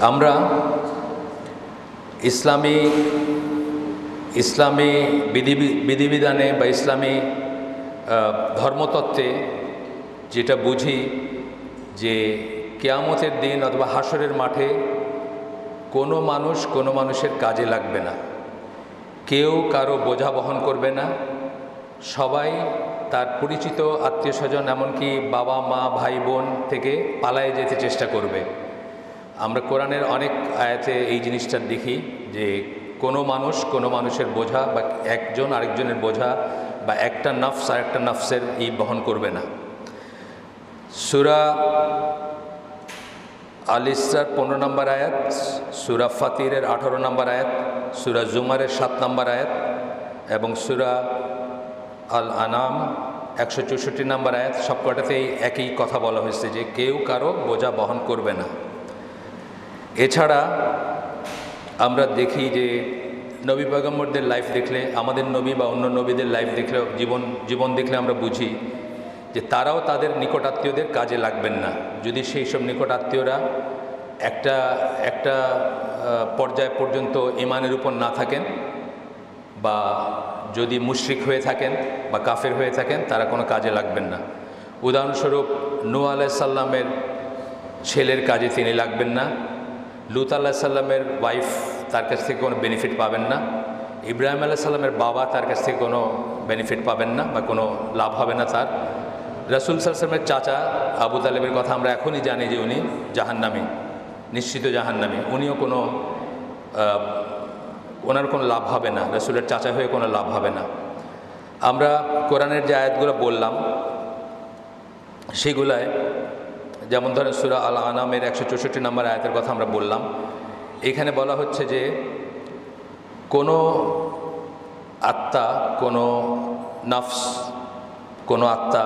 আমরা ইসলামী বিধিবিধানে বা ইসলামী ধর্মতত্ত্বে যেটা বুঝি যে কিয়ামতের দিন অথবা হাসরের মাঠে কোনো মানুষের কাজে লাগবে না, কেউ কারো বোঝা বহন করবে না, সবাই তার পরিচিত আত্মীয় স্বজন এমনকি বাবা মা ভাই বোন থেকে পালায়ে যেতে চেষ্টা করবে। আমরা কোরআনের অনেক আয়াতে এই জিনিসটা দেখি যে কোনো মানুষের বোঝা বা একজন আরেকজনের বোঝা বা একটা নফস আর একটা নফসের বহন করবে না। সূরা আল ইসরার 15 নম্বর আয়াত, সূরা ফাতিরের 18 নম্বর আয়াত, সূরা জুমারের 7 নম্বর আয়াত এবং সূরা আল আনাম 164 নম্বর আয়াত, সবকটাতেই একই কথা বলা হয়েছে যে কেউ কারো বোঝা বহন করবে না। এছাড়া আমরা দেখি যে নবী পয়গম্বরদের লাইফ দেখলে, আমাদের নবী বা অন্য নবীদের লাইফ দেখলে, জীবন দেখলে আমরা বুঝি যে তারাও তাদের নিকটাত্মীয়দের কাজে লাগবেন না যদি সেই সব নিকটাত্মীয়রা একটা পর্যায় পর্যন্ত ঈমানের উপর না থাকেন বা যদি মুশরিক হয়ে থাকেন বা কাফের হয়ে থাকেন, তারা কোনো কাজে লাগবেন না। উদাহরণস্বরূপ নূহ আলাইহিস সালামের ছেলের কাজে তিনি লাগবেন না, লূত আলাইহিস সালামের ওয়াইফ তার কাছ থেকে কোনো বেনিফিট পাবেন না, ইব্রাহিম আলাইহিস সালামের বাবা তার কাছ থেকে কোনো বেনিফিট পাবেন না বা কোনো লাভ হবে না তার। রাসূল সাল্লাল্লাহু আলাইহি ওয়াসাল্লামের চাচা আবু তালেবের কথা আমরা এখনই জানি যে উনি জাহান্নামী, নিশ্চিত জাহান্নামী, উনিও ওনার কোনো লাভ হবে না, রাসূলের চাচা হয়ে কোনো লাভ হবে না। আমরা কোরআনের যে আয়াতগুলো বললাম সেগুলায় যেমন ধরেন সূরা আল আনামের 164 নম্বর আয়াতের কথা আমরা বললাম, এখানে বলা হচ্ছে যে কোনো আত্মা, কোনো নফস, কোনো আত্মা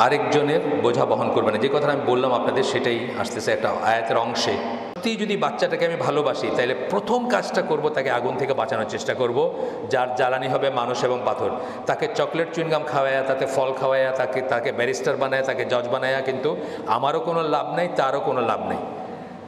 আরেকজনের বোঝা বহন করবে না। যে কথাটা আমি বললাম আপনাদের সেটাই আসতেছে একটা আয়াতের অংশে। সত্যি যদি বাচ্চাটাকে আমি ভালোবাসি তাহলে প্রথম কাজটা করব, তাকে আগুন থেকে বাঁচানোর চেষ্টা করব, যার জ্বালানি হবে মানুষ এবং পাথর। তাকে চকলেট চুইংগাম খাওয়ায়া, তাতে ফল খাওয়ায়া, তাকে ব্যারিস্টার বানায়, তাকে জজ বানায়া কিন্তু আমারও কোনো লাভ নেই, তারও কোনো লাভ নেই।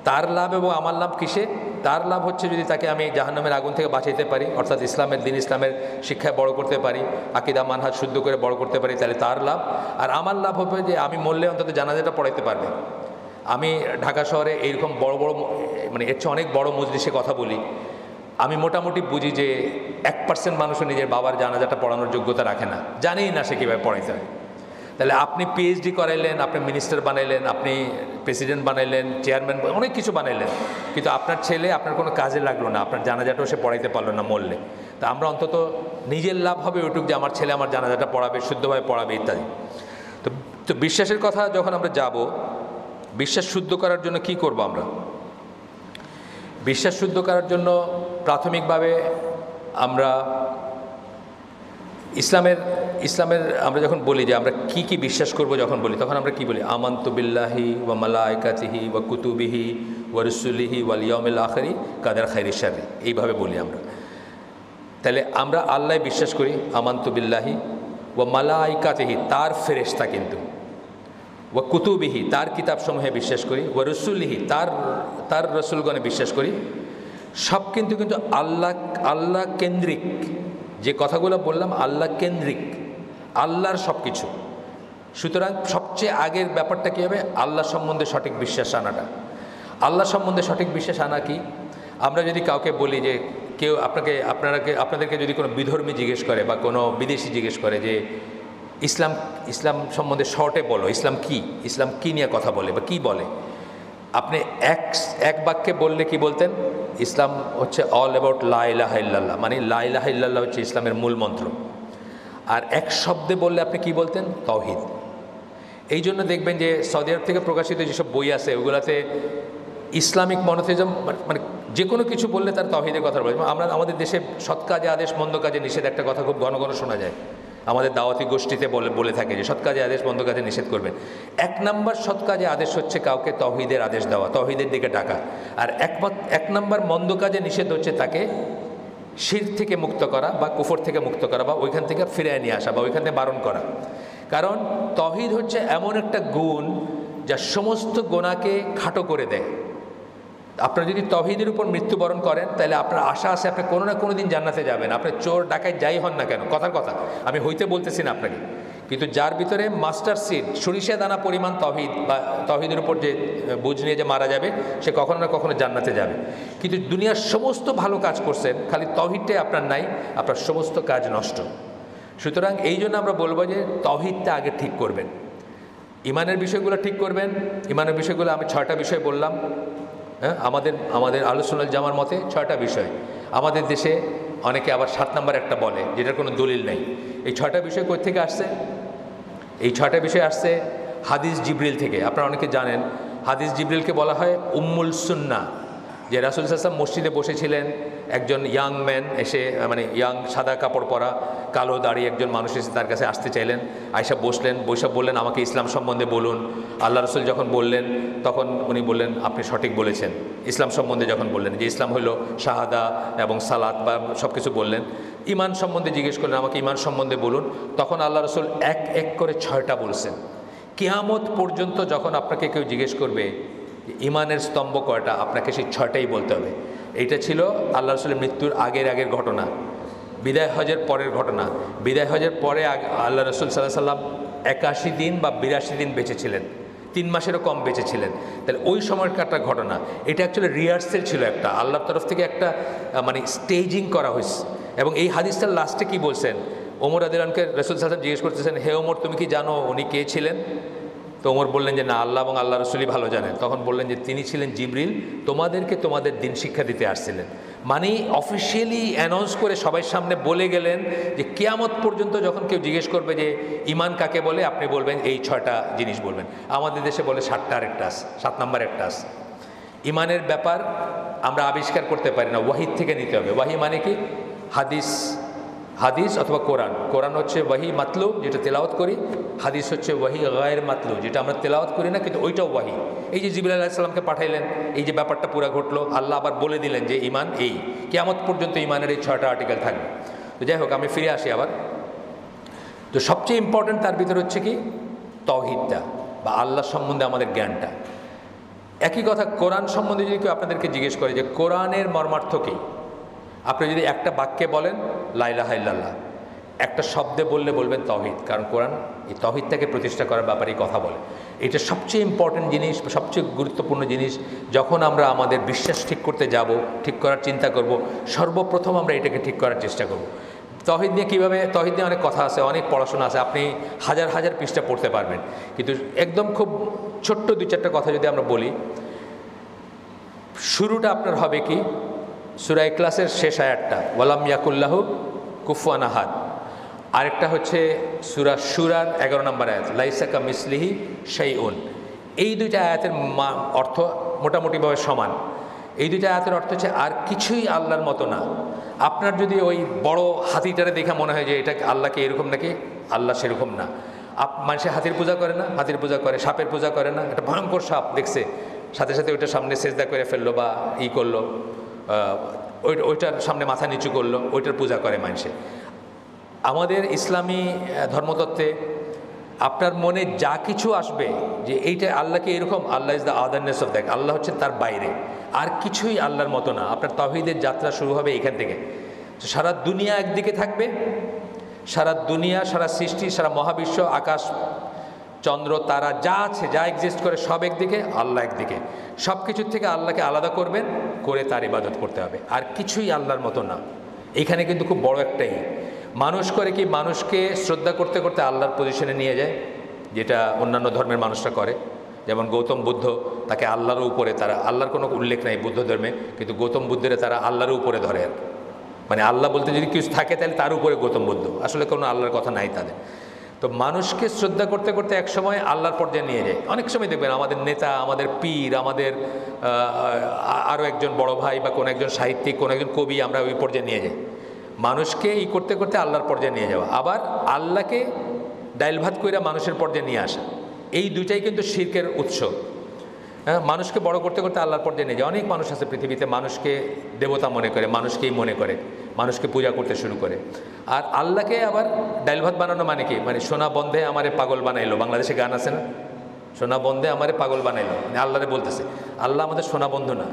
তার লাভ এবং আমার লাভ কিসে? তার লাভ হচ্ছে যদি তাকে আমি জাহান্নামের আগুন থেকে বাঁচাইতে পারি, অর্থাৎ ইসলামের শিক্ষায় বড় করতে পারি, আকীদা মানহাজ শুদ্ধ করে বড় করতে পারি, তাহলে তার লাভ। আর আমার লাভ হবে যে আমি মরলে অন্তত জানাজাটা পড়াইতে পারবে। আমি ঢাকা শহরে এইরকম বড় মানে এর চেয়ে অনেক বড় মজলিসে কথা বলি, আমি মোটামুটি বুঝি যে 1% মানুষও নিজের বাবার জানাজাটা পড়ানোর যোগ্যতা রাখে না, জানেই না সে কীভাবে পড়াইতে হয়। তাহলে আপনি পিএইচডি করাইলেন, আপনি মিনিস্টার বানাইলেন, আপনি প্রেসিডেন্ট বানাইলেন, চেয়ারম্যান, অনেক কিছু বানাইলেন, কিন্তু আপনার ছেলে আপনার কোনো কাজে লাগলো না, আপনার জানাজাটাও সে পড়াইতে পারলো না মরলে। তা আমরা অন্তত নিজের লাভ হবে ওইটুক যে আমার ছেলে আমার জানাজাটা পড়াবে, শুদ্ধভাবে পড়াবে ইত্যাদি। তো বিশ্বাসের কথা যখন আমরা যাব, বিশ্বাস শুদ্ধ করার জন্য কি করব আমরা? বিশ্বাস শুদ্ধ করার জন্য প্রাথমিকভাবে আমরা ইসলামের আমরা যখন বলি যে আমরা কি বিশ্বাস করব, যখন বলি তখন আমরা কি বলি? আমানতু বিল্লাহি ওয়া মালাইকাতিহি ওয়া কুতুবিহি ওয়া রুসুলিহি ওয়াল ইয়াউমিল আখিরি কাদার খাইরি শাররি, এইভাবে বলি আমরা। তাহলে আমরা আল্লাহ বিশ্বাস করি, আমানতু বিল্লাহি ওয়া মালাইকাতিহি, তার ফেরেশতা, কিন্তু ওয়া কুতুবিহি, তার কিতাবসমূহে বিশ্বাস করি, ওয়া রুসুলিহি, তার রসুলগণে বিশ্বাস করি। সব কিন্তু আল্লাহ কেন্দ্রিক। যে কথাগুলো বললাম আল্লাহ কেন্দ্রিক, আল্লাহর সব কিছু। সুতরাং সবচেয়ে আগের ব্যাপারটা কী হবে? আল্লাহ সম্বন্ধে সঠিক বিশ্বাস আনাটা। আল্লাহ সম্বন্ধে সঠিক বিশ্বাস আনা কি? আমরা যদি কাউকে বলি যে কেউ আপনাদেরকে যদি কোনো বিধর্মী জিজ্ঞেস করে বা কোনো বিদেশি জিজ্ঞেস করে যে ইসলাম সম্বন্ধে শর্টে বলো, ইসলাম কি নিয়ে কথা বলে বা কি বলে, আপনি এক বাক্যে বললে কি বলতেন? ইসলাম হচ্ছে অল অ্যাবাউট লা ইলাহা ইল্লাল্লাহ, মানে লা ইলাহা ইল্লাল্লাহ হচ্ছে ইসলামের মূল মন্ত্র। আর এক শব্দে বললে আপনি কি বলতেন? তাওহীদ। এই জন্য দেখবেন যে সৌদি আরব থেকে প্রকাশিত যেসব বই আছে ওগুলাতে ইসলামিক মনোথিজম, মানে যে কোনো কিছু বললে তার তাওহীদের কথা বলে। আমাদের দেশে সৎ কাজে আদেশ, মন্দ কাজে নিষেধ একটা কথা খুব ঘন ঘন শোনা যায়। আমাদের দাওয়াতি গোষ্ঠীতে বলে থাকে যে সৎ কাজে আদেশ, মন্দ কাজে নিষেধ করবেন। 1 নম্বর সৎ কাজে আদেশ হচ্ছে কাউকে তাওহীদের আদেশ দেওয়া, তাওহীদের দিকে ডাকা। আর 1 নম্বর মন্দ কাজে নিষেধ হচ্ছে তাকে শিরক থেকে মুক্ত করা বা কুফর থেকে মুক্ত করা বা ওইখান থেকে ফিরিয়ে নিয়ে আসা বা ওইখান থেকে বারণ করা। কারণ তাওহীদ হচ্ছে এমন একটা গুণ যা সমস্ত গোনাকে খাটো করে দেয়। আপনারা যদি তৌহিদের উপর মৃত্যুবরণ করেন তাহলে আপনার আশা আছে আপনি কোনো না কোনো দিন জান্নাতে যাবেন। আপনি চোর ডাকাত যাই হন না কেন, কথার কথা আমি হইতে বলতেছি না আপনাকে, কিন্তু যার ভিতরে মাস্টার সিড সরিষা দানা পরিমাণ তৌহিদ বা তৌহিদের উপর যে বুঝ নিয়ে যে মারা যাবে সে কখনো না কখনো জান্নাতে যাবে। কিন্তু দুনিয়ার সমস্ত ভালো কাজ করছেন, খালি তৌহিদটাই আপনার নাই, আপনার সমস্ত কাজ নষ্ট। সুতরাং এই জন্য আমরা বলবো যে তৌহিদটা আগে ঠিক করবেন, ইমানের বিষয়গুলো ঠিক করবেন। ইমানের বিষয়গুলো আমি 6টা বিষয় বললাম। হ্যাঁ, আমাদের আহলে সুন্নাত জামার মতে 6টা বিষয়। আমাদের দেশে অনেকে আবার 7 নাম্বার একটা বলে, যেটার কোনো দলিল নেই। এই 6টা বিষয় কোথা থেকে আসছে? এই 6টা বিষয় আসছে হাদিস জিবরিল থেকে। আপনারা অনেকে জানেন হাদিস জিবরিলকে বলা হয় উম্মুল সুন্নাহ। যে রাসূল সাল্লাল্লাহু আলাইহি ওয়াসাল্লাম মসজিদে বসেছিলেন, একজন ইয়াং ম্যান এসে, মানে ইয়াং সাদা কাপড় পরা কালো দাড়ি একজন মানুষ এসে তার কাছে আসতে চাইলেন। আয়েশা বসলেন, বৈশা বললেন আমাকে ইসলাম সম্বন্ধে বলুন। আল্লাহ রসুল যখন বললেন তখন উনি বললেন আপনি সঠিক বলেছেন। ইসলাম সম্বন্ধে যখন বললেন যে ইসলাম হলো শাহাদা এবং সালাত বা সব কিছু বললেন। ইমান সম্বন্ধে জিজ্ঞেস করলেন আমাকে ইমান সম্বন্ধে বলুন। তখন আল্লাহ রসুল এক এক করে 6টা বলছেন। কিয়ামত পর্যন্ত যখন আপনাকে কেউ জিজ্ঞেস করবে ইমানের স্তম্ভ কয়টা, আপনাকে সেই 6টাই বলতে হবে। এইটা ছিল আল্লাহ রসুলের মৃত্যুর আগের ঘটনা, বিদায় হজের পরের ঘটনা। বিদায় হজের পরে আল্লাহ রসুল সাল্লাল্লাহু আলাইহি সাল্লাম 81 দিন বা 82 দিন বেঁচেছিলেন, 3 মাসেরও কম বেঁচেছিলেন। তাহলে ওই সময়কারটা ঘটনা। এটা অ্যাকচুয়ালি রিহার্সেল ছিল, একটা আল্লাহর তরফ থেকে একটা মানে স্টেজিং করা হয়েছে। এবং এই হাদিসটার লাস্টে কি বলছেন, ওমর রাদিয়াল্লাহু আনহুকে রাসূল সাল্লাল্লাহু আলাইহি ওয়াসাল্লাম জিজ্ঞেস করতেছেন, হে ওমর তুমি কি জানো উনি কে ছিলেন? তো ওমর বললেন যে না, আল্লাহ এবং আল্লাহ রসুলই ভালো জানেন। তখন বললেন যে তিনি ছিলেন জিবরিল, তোমাদেরকে তোমাদের দিন শিক্ষা দিতে আসছিলেন। মানে অফিসিয়ালি অ্যানাউন্স করে সবাই সামনে বলে গেলেন যে কিয়ামত পর্যন্ত যখন কেউ জিজ্ঞেস করবে যে ইমান কাকে বলে, আপনি বলবেন এই 6টা জিনিস বলবেন। আমাদের দেশে বলে 7টা আরেকটা আছে, 7 নাম্বার একটা আছে। ইমানের ব্যাপার আমরা আবিষ্কার করতে পারি না, ওয়াহিদ থেকে নিতে হবে। ওয়াহি মানে কি? হাদিস অথবা কোরআন। কোরআন হচ্ছে ওয়াহি মাতলু, যেটা তেলাওয়াত করি। হাদিস হচ্ছে ওয়াহি গায়ের মাতলু, যেটা আমরা তেলাওয়াত করি না কিন্তু ওইটাও ওয়াহি। এই যে জিবরাইল আলাইহিস সালামকে পাঠাইলেন, এই যে ব্যাপারটা পুরো ঘটলো, আল্লাহ আবার বলে দিলেন যে ইমান এই, কিয়ামত পর্যন্ত ইমানের এই 6টা আর্টিকেল থাকবে। তো যাই হোক, আমি ফিরে আসি আবার। তো সবচেয়ে ইম্পর্টেন্ট তার ভিতরে হচ্ছে কি তাওহীদটা বা আল্লাহ সম্বন্ধে আমাদের জ্ঞানটা। একই কথা কোরআন সম্বন্ধে যদি কেউ আপনাদেরকে জিজ্ঞেস করে যে কোরআনের মর্মার্থ কী, আপনি যদি একটা বাক্যে বলেন লা ইলাহা ইল্লাল্লাহ, একটা শব্দে বললে বলবেন তাওহীদ, কারণ কোরআন এই তাওহীদটাকে প্রতিষ্ঠা করার ব্যাপারেই কথা বলে। এটা সবচেয়ে ইম্পর্টেন্ট জিনিস, সবচেয়ে গুরুত্বপূর্ণ জিনিস। যখন আমরা আমাদের বিশ্বাস ঠিক করতে যাব, ঠিক করার চিন্তা করব, সর্বপ্রথম আমরা এটাকে ঠিক করার চেষ্টা করব। তাওহীদ নিয়ে কীভাবে, তাওহীদ নিয়ে অনেক কথা আছে, অনেক পড়াশোনা আছে, আপনি হাজার হাজার পৃষ্ঠা পড়তে পারবেন। কিন্তু একদম খুব ছোট্ট 2-4টা কথা যদি আমরা বলি, শুরুটা আপনার হবে কি সূরা ইখলাসের শেষ আয়াতটা, ওয়ালাম ইয়াকুল্লাহু কুফুয়ান আহাদ। আরেকটা হচ্ছে সূরা শুরার 11 নম্বর আয়াত, লাইসা কামিসলিহি শাইউন। এই 2টা আয়াতের অর্থ মোটামুটিভাবে সমান। এই 2টা আয়াতের অর্থ হচ্ছে আর কিছুই আল্লাহর মতো না। আপনার যদি ওই বড় হাতিটারে দেখে মনে হয় যে এটা আল্লাহকে এরকম নাকি, আল্লাহ সেরকম না। মানুষে হাতির পূজা করে না, হাতির পূজা করে, সাপের পূজা করে না। একটা ভয়ঙ্কর সাপ দেখছে, সাথে সাথে ওইটার সামনে সেজদা করে ফেললো বা করলো, ওইটার সামনে মাথা নিচু করলো, ওইটার পূজা করে মানুষে। আমাদের ইসলামী ধর্মতত্ত্বে আপনার মনে যা কিছু আসবে যে এইটা আল্লাহকে এরকম, আল্লাহ ইজ দ্য আদারনেস অফ দ্যাট, আল্লাহ হচ্ছে তার বাইরে, আর কিছুই আল্লাহর মতো না। আপনার তাওহীদের যাত্রা শুরু হবে এখান থেকে। সারা দুনিয়া একদিকে থাকবে, সারা দুনিয়া, সারা সৃষ্টি, সারা মহাবিশ্ব, আকাশ, চন্দ্র, তারা যা আছে, যা এক্সিস্ট করে সব একদিকে, আল্লাহ একদিকে। সব কিছুর থেকে আল্লাহকে আলাদা করবেন, করে তার ইবাদত করতে হবে, আর কিছুই আল্লাহর মতো না। এইখানে কিন্তু খুব বড় একটাই মানুষ করে কি, মানুষকে শ্রদ্ধা করতে করতে আল্লাহর পজিশনে নিয়ে যায়, যেটা অন্যান্য ধর্মের মানুষরা করে। যেমন গৌতম বুদ্ধ, তাকে আল্লাহর উপরে, তারা আল্লাহর কোনো উল্লেখ নাই বুদ্ধ ধর্মে, কিন্তু গৌতম বুদ্ধের তারা আল্লাহর উপরে ধরে আর কি। মানে আল্লাহ বলতে যদি কিছু থাকে তাহলে তার উপরে গৌতম বুদ্ধ, আসলে কোনো আল্লাহর কথা নাই তাদের। তো মানুষকে শ্রদ্ধা করতে করতে এক সময় আল্লাহর পর্যায়ে নিয়ে যায়। অনেক সময় দেখবেন আমাদের নেতা, আমাদের পীর, আমাদের আরও একজন বড় ভাই বা কোনো একজন সাহিত্যিক, কোনো একজন কবি, আমরা ওই পর্যায়ে নিয়ে যাই। মানুষকে করতে করতে আল্লাহর পর্যায়ে নিয়ে যাওয়া, আবার আল্লাহকে ডাইল ভাত কইরা মানুষের পর্যায়ে নিয়ে আসা, এই দুইটাই কিন্তু শিরকের উৎস। মানুষকে বড় করতে করতে আল্লাহর পর্যায়ে নিয়ে যায়। অনেক মানুষ আছে পৃথিবীতে মানুষকে দেবতা মনে করে, মানুষকেই মনে করে, মানুষকে পূজা করতে শুরু করে। আর আল্লাহকে আবার ডাইল ভাত বানানো মানে কি, মানে সোনা বন্ধে আমারে পাগল বানাইলো, বাংলাদেশে গান আছে না, সোনা বন্ধে আমারে পাগল বানাইলো, মানে আল্লাহরে বলতেছে। আল্লাহ আমাদের সোনা বন্ধু না,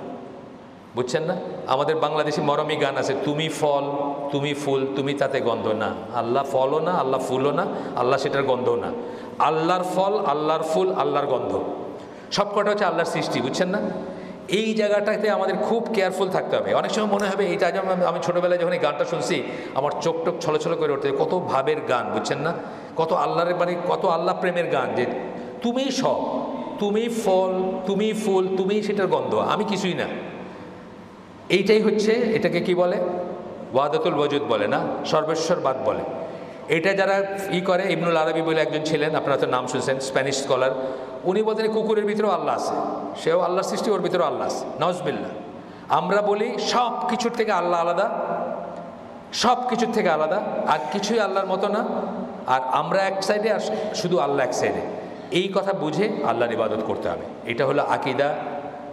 বুঝছেন না? আমাদের বাংলাদেশি মরমী গান আছে, তুমি ফল তুমি ফুল তুমি তাতে গন্ধ না। আল্লাহ ফলও না, আল্লাহ ফুলও না, আল্লাহ সেটার গন্ধও না। আল্লাহর ফল, আল্লাহর ফুল, আল্লাহর গন্ধ, সব কটা হচ্ছে আল্লাহর সৃষ্টি, বুঝছেন না? এই জায়গাটাতে আমাদের খুব কেয়ারফুল থাকতে হবে। অনেক সময় মনে হবে এইটা, যেমন আমি ছোটোবেলায় যখন এই গানটা শুনছি আমার চোখ টোক ছলছল করে উঠতে, কত ভাবের গান, বুঝছেন না? কত আল্লাহরের, মানে কত আল্লাহ প্রেমের গান, যে তুমি সব, তুমি ফল তুমি ফুল তুমি সেটার গন্ধ, আমি কিছুই না। এইটাই হচ্ছে, এটাকে কি বলে? ওয়াদাতুল ওয়াজুদ বলে না, সর্বেশ্বরবাদ বলে। এটা যারা করে, ইবনুল আরবি বলে একজন ছিলেন, আপনারা তো নাম শুনছেন, স্প্যানিশ স্কলার। উনি বলতেন কুকুরের ভিতরেও আল্লাহ আছে, সেও আল্লাহর সৃষ্টি, ওর ভিতরেও আল্লাহ আছে। নাউজুবিল্লাহ। আমরা বলি সব কিছুর থেকে আল্লাহ আলাদা, সব কিছুর থেকে আলাদা, আর কিছুই আল্লাহর মতো না, আর আমরা এক সাইডে আর শুধু আল্লাহ এক সাইডে। এই কথা বুঝে আল্লাহর ইবাদত করতে হবে। এটা হলো আকিদা।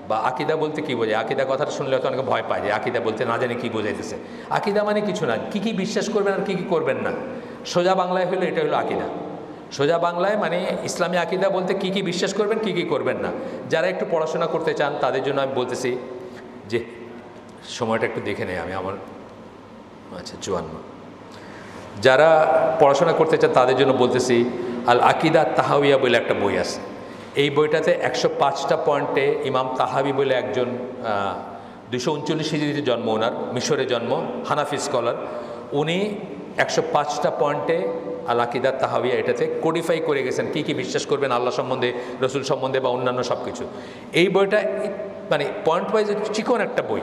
বা আকিদা বলতে কি বোঝায়? আকিদা কথাটা শুনলে হয়তো অনেকে ভয় পায়, যে আকিদা বলতে না জানি কি বোঝাইতেছে। আকিদা মানে কিছু না, কি কি বিশ্বাস করবেন আর কি কি করবেন না। সোজা বাংলায় হলো এটা হলো আকিদা। সোজা বাংলায় মানে ইসলামী আকিদা বলতে কি কি বিশ্বাস করবেন, কি কি করবেন না। যারা একটু পড়াশোনা করতে চান তাদের জন্য আমি বলতেছি যে, সময়টা একটু দেখে নেই আমি, আমার আচ্ছা 54। যারা পড়াশোনা করতে চান তাদের জন্য বলতেছি, আল আকিদা তাহাউইয়া বলে একটা বই আছে। এই বইটাতে 105টা পয়েন্টে ইমাম তাহাবি বলে একজন 239 হিজরিতে জন্ম, ওনার মিশরে জন্ম, হানাফি স্কলার। উনি 105টা পয়েন্টে আল আকিদা তাহাউইয়া এটাতে কোডিফাই করে গেছেন কী কী বিশ্বাস করবেন আল্লাহ সম্বন্ধে, রসুল সম্বন্ধে বা অন্যান্য সব কিছু। এই বইটা মানে পয়েন্ট ওয়াইজ চিকন একটা বই,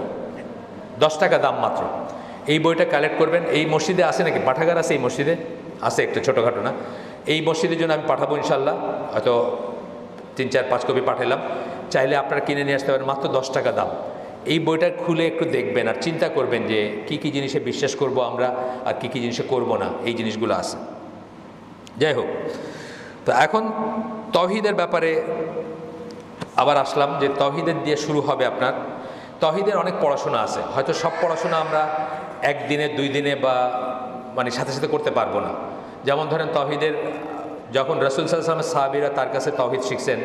10 টাকা দাম মাত্র। এই বইটা কালেক্ট করবেন। এই মসজিদে আছে নাকি? পাঠাগার আছে এই মসজিদে? আছে একটা ছোটোখাটো না? এই মসজিদের জন্য আমি পাঠাবো ইনশাল্লাহ, হয়তো 3-4-5 কপি পাঠালাম। চাইলে আপনারা কিনে নিয়ে আসতে পারেন, মাত্র 10 টাকা দাম। এই বইটা খুলে একটু দেখবেন আর চিন্তা করবেন যে কি কি জিনিসে বিশ্বাস করব আমরা আর কি কি জিনিসে করব না, এই জিনিসগুলো আছে। যাই হোক, তো এখন তাওহীদের ব্যাপারে আবার আসলাম, যে তাওহীদের দিয়ে শুরু হবে আপনার। তাওহীদের অনেক পড়াশোনা আছে, হয়তো সব পড়াশোনা আমরা একদিনে 2 দিনে বা মানে সাথে সাথে করতে পারবো না। যেমন ধরেন তাওহীদের, যখন রাসূল সাল্লাল্লাহু আলাইহি ওয়াসাল্লামের সাহাবীরা তার কাছে তাওহীদ শিখছেন,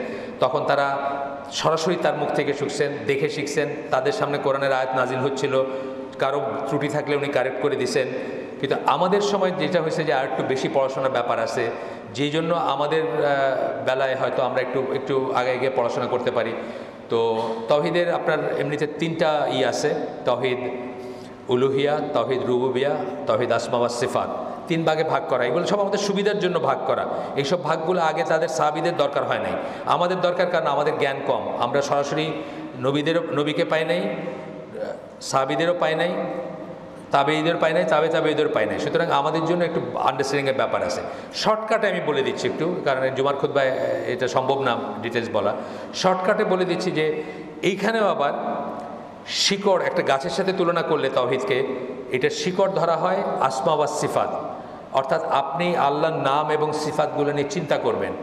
তখন তারা সরাসরি তার মুখ থেকে শিখছেন, দেখে শিখছেন। তাদের সামনে কোরআনের আয়াত নাজিল হচ্ছিল, কারো ত্রুটি থাকলে উনি কারেক্ট করে দিছেন। কিন্তু আমাদের সময় যেটা হয়েছে যে আর একটু বেশি পড়াশোনার ব্যাপার আছে, যেই জন্য আমাদের বেলায় হয়তো আমরা একটু আগে গিয়ে পড়াশোনা করতে পারি। তো তাওহীদের আপনার এমনিতে 3টা আছে, তাওহীদ উলুহিয়া, তাওহীদ রুবুবিয়া, তাওহীদ আসমা ওয়াস সিফাত। 3 ভাগে ভাগ করা। এগুলো সব আমাদের সুবিধার জন্য ভাগ করা। এইসব ভাগগুলো আগে তাদের সাহাবীদের দরকার হয় নাই, আমাদের দরকার, কারণ আমাদের জ্ঞান কম। আমরা সরাসরি নবীকে পাই নাই, সাহাবীদেরও পাই নাই, তাবেঈদের পাই নাই, তাবেঈদের পাই নাই। সুতরাং আমাদের জন্য একটু আন্ডারস্ট্যান্ডিংয়ের ব্যাপার আছে। শর্টকাটে আমি বলে দিচ্ছি একটু, কারণ জুমার খুতবায় এটা সম্ভব না ডিটেলস বলা। শর্টকাটে বলে দিচ্ছি যে এইখানেও আবার শিকড়, একটা গাছের সাথে তুলনা করলে তাওহীদকে, এটা শিকড় ধরা হয় আসমা ওয়াস সিফাত। অর্থাৎ আপনি আল্লাহর নাম এবং সিফাতগুলো নিয়ে চিন্তা করবেন,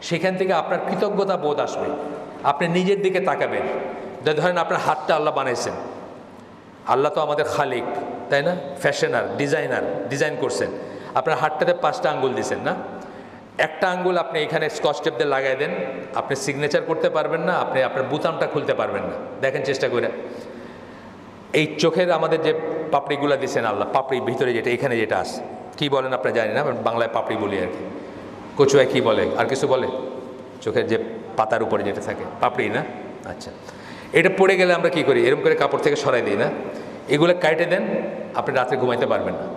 সেখান থেকে আপনার কৃতজ্ঞতা বোধ আসবে। আপনি নিজের দিকে তাকাবেন। ধরেন আপনার হাতটা আল্লাহ বানাইছেন, আল্লাহ তো আমাদের খালিক, তাই না? ফ্যাশনার, ডিজাইন করছেন। আপনার হাতটাতে 5টা আঙ্গুল দিয়েছেন না? একটা আঙ্গুল আপনি এখানে স্কচ টেপ দিয়ে লাগাই দেন, আপনি সিগনেচার করতে পারবেন না, আপনি আপনার বুতামটা খুলতে পারবেন না। দেখেন চেষ্টা করে। এই চোখের আমাদের যে পাপড়িগুলো দিয়েছেন আল্লাহ, পাপড়ির ভিতরে যেটা, এখানে যেটা আছে, কী বলেন আপনারা জানি না, বাংলায় পাপড়ি বলি আর কি। কচুয়ায় কী বলে, আর কিছু বলে? চোখের যে পাতার উপরে যেটা থাকে, পাপড়ি না? আচ্ছা, এটা পড়ে গেলে আমরা কি করি? এরকম করে কাপড় থেকে সরাই দিই না? এগুলো কাটে দেন, আপনি রাত্রে ঘুমাইতে পারবেন না,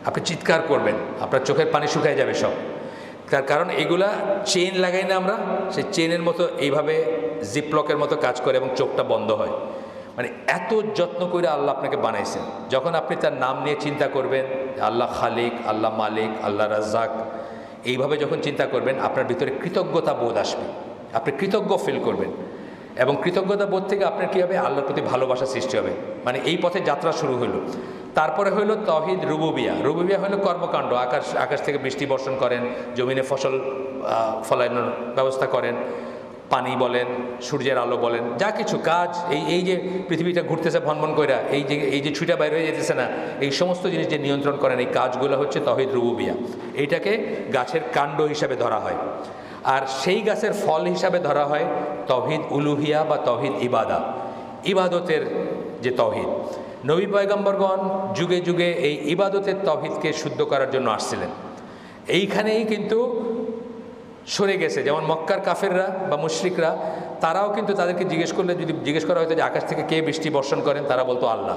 আপনি চিৎকার করবেন, আপনার চোখের পানি শুকায় যাবে সব। তার কারণ এগুলা চেইন লাগাই না আমরা, সেই চেইনের মতো এইভাবে জিপলকের মতো কাজ করে এবং চোখটা বন্ধ হয়। মানে এত যত্ন করে আল্লাহ আপনাকে বানাইছেন। যখন আপনি তার নাম নিয়ে চিন্তা করবেন, আল্লাহ খালিক, আল্লাহ মালিক, আল্লাহ রাজ্জাক, এইভাবে যখন চিন্তা করবেন, আপনার ভিতরে কৃতজ্ঞতা বোধ আসবে, আপনি কৃতজ্ঞ ফিল করবেন। এবং কৃতজ্ঞতা বোধ থেকে আপনার কী হবে? আল্লাহর প্রতি ভালোবাসা সৃষ্টি হবে। মানে এই পথে যাত্রা শুরু হলো। তারপরে হইল তাওহীদ রুবুবিয়া। রুবুবিয়া হলো কর্মকাণ্ড। আকাশ থেকে বৃষ্টি বর্ষণ করেন, জমিনে ফসল ফলানোর ব্যবস্থা করেন, পানি বলেন, সূর্যের আলো বলেন, যা কিছু কাজ, এই যে পৃথিবীটা ঘুরতেছে ভনভন কইরা, এই যে ছুটা বাইরে হয়ে যেতেছে না, এই সমস্ত জিনিস যে নিয়ন্ত্রণ করেন, এই কাজগুলো হচ্ছে তাওহীদ রুবুবিয়া। এইটাকে গাছের কাণ্ড হিসাবে ধরা হয়। আর সেই গাছের ফল হিসাবে ধরা হয় তৌহিদ উলুহিয়া বা তৌহিদ ইবাদা, ইবাদতের যে তৌহিদ। নবী পয়গম্বরগণ যুগে যুগে এই ইবাদতের তৌহিদকে শুদ্ধ করার জন্য আসছিলেন। এইখানেই কিন্তু সরে গেছে। যেমন মক্কার কাফেররা বা মুশরিকরা, তারাও কিন্তু তাদেরকে জিজ্ঞেস করলে, যদি জিজ্ঞেস করা হতো যে আকাশ থেকে কে বৃষ্টি বর্ষণ করেন, তারা বলতো আল্লাহ।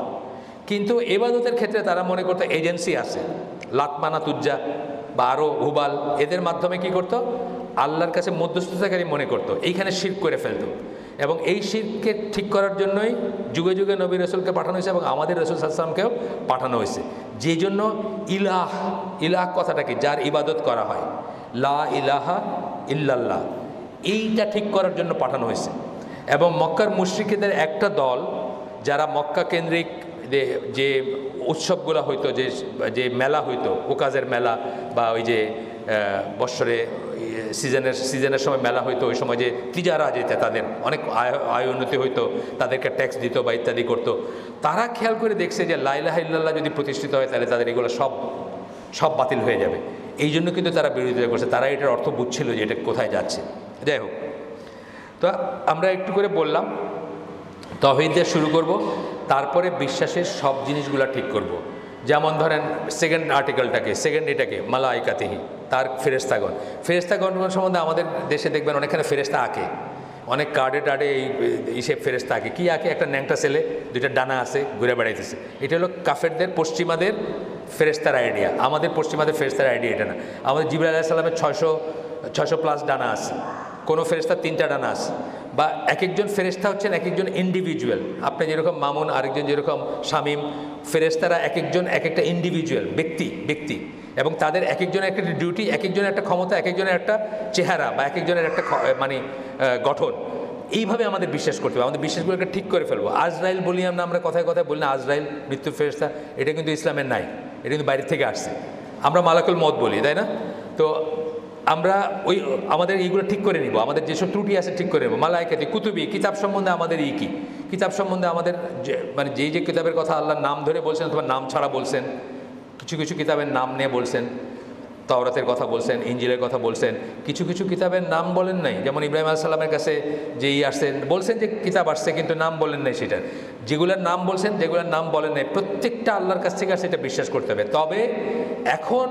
কিন্তু ইবাদতের ক্ষেত্রে তারা মনে করতো এজেন্সি আছে, লাতমানা তুজ্জা বা আরও হুবাল, এদের মাধ্যমে কি করতো, আল্লাহর কাছে মধ্যস্থতাকারী মনে করতো। এইখানে শিরক করে ফেলতো। এবং এই শিরককে ঠিক করার জন্যই যুগে যুগে নবী রসুলকে পাঠানো হয়েছে এবং আমাদের রসুল সাল্লাল্লাহু আলাইহি ওয়াসাল্লামকেও পাঠানো হয়েছে। যেই জন্য ইলাহ, ইলাহ কথাটা কি, যার ইবাদত করা হয়, লা ইলাহা ইল্লাল্লাহ, এইটা ঠিক করার জন্য পাঠানো হয়েছে। এবং মক্কার মুশরিকদের একটা দল, যারা মক্কা কেন্দ্রিক যে উৎসবগুলো হইতো, যে মেলা হইতো, ওকাজের মেলা বা ওই যে বৎসরে সিজনের সময় মেলা হইতো, ওই সময় যে তিজারা যেতে তাদের অনেক আয় উন্নতি হইতো, তাদেরকে ট্যাক্স দিত বা ইত্যাদি করতো, তারা খেয়াল করে দেখছে যে লা ইলাহা ইল্লাল্লাহ যদি প্রতিষ্ঠিত হয় তাহলে তাদের এগুলো সব বাতিল হয়ে যাবে। এই জন্য কিন্তু তারা বিরোধিতা করছে। তারা এটার অর্থ বুঝছিল যে এটা কোথায় যাচ্ছে। যাই হোক, তো আমরা একটু করে বললাম তাওহীদ দিয়ে শুরু করব, তারপরে বিশ্বাসের সব জিনিসগুলো ঠিক করব। যেমন ধরেন সেকেন্ড আর্টিকেলটাকে, সেকেন্ড এটাকে মালাইকাতিহি, তার ফেরেশতাগণ সম্বন্ধে আমাদের দেশে দেখবেন অনেকখানে ফেরেশতা আঁকে, অনেক কার্ডে টার্ডে এই সে ফেরেশতা আঁকে। কী আঁকে? একটা ন্যাংটা ছেলে, দুইটা ডানা আছে, ঘুরে বেড়াইতেছে। এটা হলো কাফেরদের, পশ্চিমাদের ফেরেশতার আইডিয়া। আমাদের পশ্চিমাদের ফেরেশতার আইডিয়া এটা না। আমাদের জিবরাইল আলাইহিস সালামের 600 প্লাস ডানা আছে, কোনো ফেরেশতার 3টা ডানা আছে। বা এক একজন ফেরেশতা হচ্ছেন এক একজন ইন্ডিভিজুয়াল। আপনি যেরকম মামুন, আরেকজন যেরকম শামীম, ফেরেশতারা এক একজন এক একটা ইন্ডিভিজুয়াল ব্যক্তি, এবং তাদের এক একজনের একটা ডিউটি, এক একজনের একটা ক্ষমতা, এক একজনের একটা চেহারা বা এক একজনের একটা মানে গঠন। এইভাবে আমাদের বিশ্বাস করতে হবে, আমাদের বিশ্বাসগুলোকে ঠিক করে ফেলবো। আজরাইল বলি আমরা কথায় কথায় বলি না, আজরাইল মৃত্যু ফেরেশতা, এটা কিন্তু ইসলামের নাই, এটা কিন্তু বাইরে থেকে আসছে। আমরা মালাকুল মওত বলি, তাই না? তো আমরা আমাদের এইগুলো ঠিক করে নিব, আমাদের যেসব ত্রুটি আছে ঠিক করে নেব। মালাইকাতি, কুতুবি, কিতাব সম্বন্ধে আমাদের কি, কিতাব সম্বন্ধে আমাদের মানে যে কিতাবের কথা আল্লাহর নাম ধরে বলছেন অথবা নাম ছাড়া বলছেন, কিছু কিছু কিতাবের নাম নিয়ে বলছেন, তাওরাতের কথা বলছেন, ইনজিলের কথা বলছেন, কিছু কিছু কিতাবের নাম বলেন নাই। যেমন ইব্রাহিম আলাইহিস সালামের কাছে যেই আসছেন, বলছেন যে কিতাব আসছে, কিন্তু নাম বলেন নাই সেটা। যেগুলোর নাম বলছেন, যেগুলোর নাম বলেন নাই, প্রত্যেকটা আল্লাহর কাছ থেকে আসছে, এটা বিশ্বাস করতে হবে। তবে এখন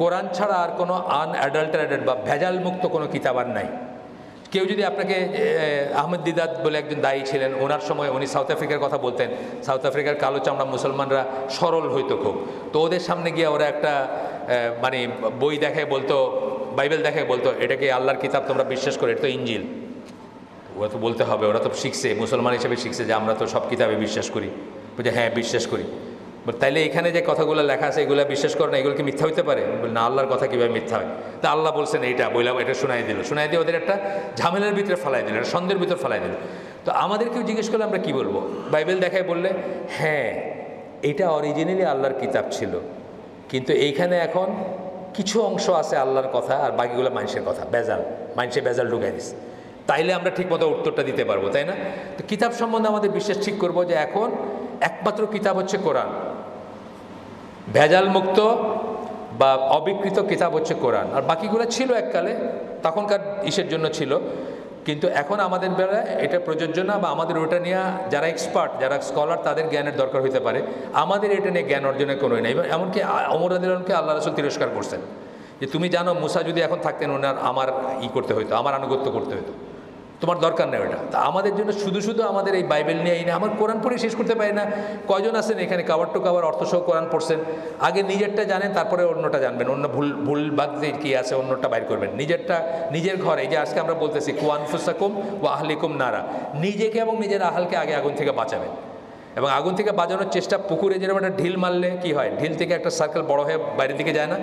কোরআন ছাড়া আর কোনো আনঅ্যাডাল্টারেটেড বা ভেজাল মুক্ত কোনো কিতাব আর নাই। কেউ যদি আপনাকে, আহমেদ দিদাত বলে একজন দায়ী ছিলেন, ওনার সময় উনি সাউথ আফ্রিকার কথা বলতেন। সাউথ আফ্রিকার কালো চামড়া মুসলমানরা সরল হইতো খুব, তো ওদের সামনে গিয়ে ওরা একটা মানে বই দেখায় বলতো, বাইবেল দেখায় বলতো, এটাকে আল্লাহর কিতাব তোমরা বিশ্বাস করো, এটা তো ইনজিল। ওরা তো বলতে হবে, ওরা তো শিখছে, মুসলমান হিসেবে শিখছে যে আমরা তো সব কিতাবে বিশ্বাস করি। বলছে হ্যাঁ বিশ্বাস করি। তাইলে এখানে যে কথাগুলো লেখা আছে এগুলো বিশ্বাস করো না, এগুলো কি মিথ্যা হইতে পারে? না, আল্লাহর কথা কীভাবে মিথ্যা হয়? তা আল্লাহ বলছেন এইটা, বললাম এটা শোনাই দিয়ে ওদের একটা ঝামেলার ভিতরে ফেলাই দিল, একটা সন্দেহের ভিতরে ফেলাই দিল। তো আমাদেরকেও জিজ্ঞেস করলে আমরা কি বলবো? বাইবেল দেখায় বললে হ্যাঁ এটা অরিজিনালি আল্লাহর কিতাব ছিল, কিন্তু এইখানে এখন কিছু অংশ আছে আল্লাহর কথা আর বাকিগুলো মানুষের কথা, মানুষে বেজাল ঢুকাই দিচ্ছে। তাইলে আমরা ঠিকমতো উত্তরটা দিতে পারবো, তাই না? তো কিতাব সম্বন্ধে আমাদের বিশ্বাস ঠিক করবো যে এখন একমাত্র কিতাব হচ্ছে কোরআন, ভেজাল মুক্ত বা অবিকৃত কিতাব হচ্ছে কোরআন। আর বাকিগুলো ছিল এককালে, তখনকার ইসের জন্য ছিল, কিন্তু এখন আমাদের বেলায় এটা প্রযোজ্য না, বা আমাদের ওটা নিয়ে যারা এক্সপার্ট, যারা স্কলার, তাদের জ্ঞানের দরকার হতে পারে। আমাদের এটা নিয়ে জ্ঞান অর্জনের কোনোই নেই। এমনকি ওমর রাদিয়াল্লাহু আনহুকে আল্লাহ রাসূল তিরস্কার করছেন যে তুমি জানো মুসা যদি এখন থাকতেন ওনার আমার করতে হতো, আমার আনুগত্য করতে হতো, তোমার দরকার নেই ওটা। তা আমাদের জন্য শুধু আমাদের এই বাইবেল নিয়ে এই না, আমার কোরআন পড়ে শেষ করতে পারি না। কয়জন আছেন এখানে কাভার টু কাভার অর্থসহ কোরআন পড়ছেন? আগে নিজেরটা জানেন, তারপরে অন্যটা জানবেন, অন্য ভুল বাদ কি আছে অন্যটা বাইর করবেন। নিজেরটা নিজের ঘরে, এই যে আজকে আমরা বলতেছি কু আনফুসাকুম ওয়া আহলিকুম নারা, নিজেকে এবং নিজের আহালকে আগে আগুন থেকে বাঁচাবেন। এবং আগুন থেকে বাঁচানোর চেষ্টা, পুকুরে যেরকম একটা ঢিল মারলে কি হয়, ঢিল থেকে একটা সার্কেল বড় হয়ে বাইরের দিকে যায় না,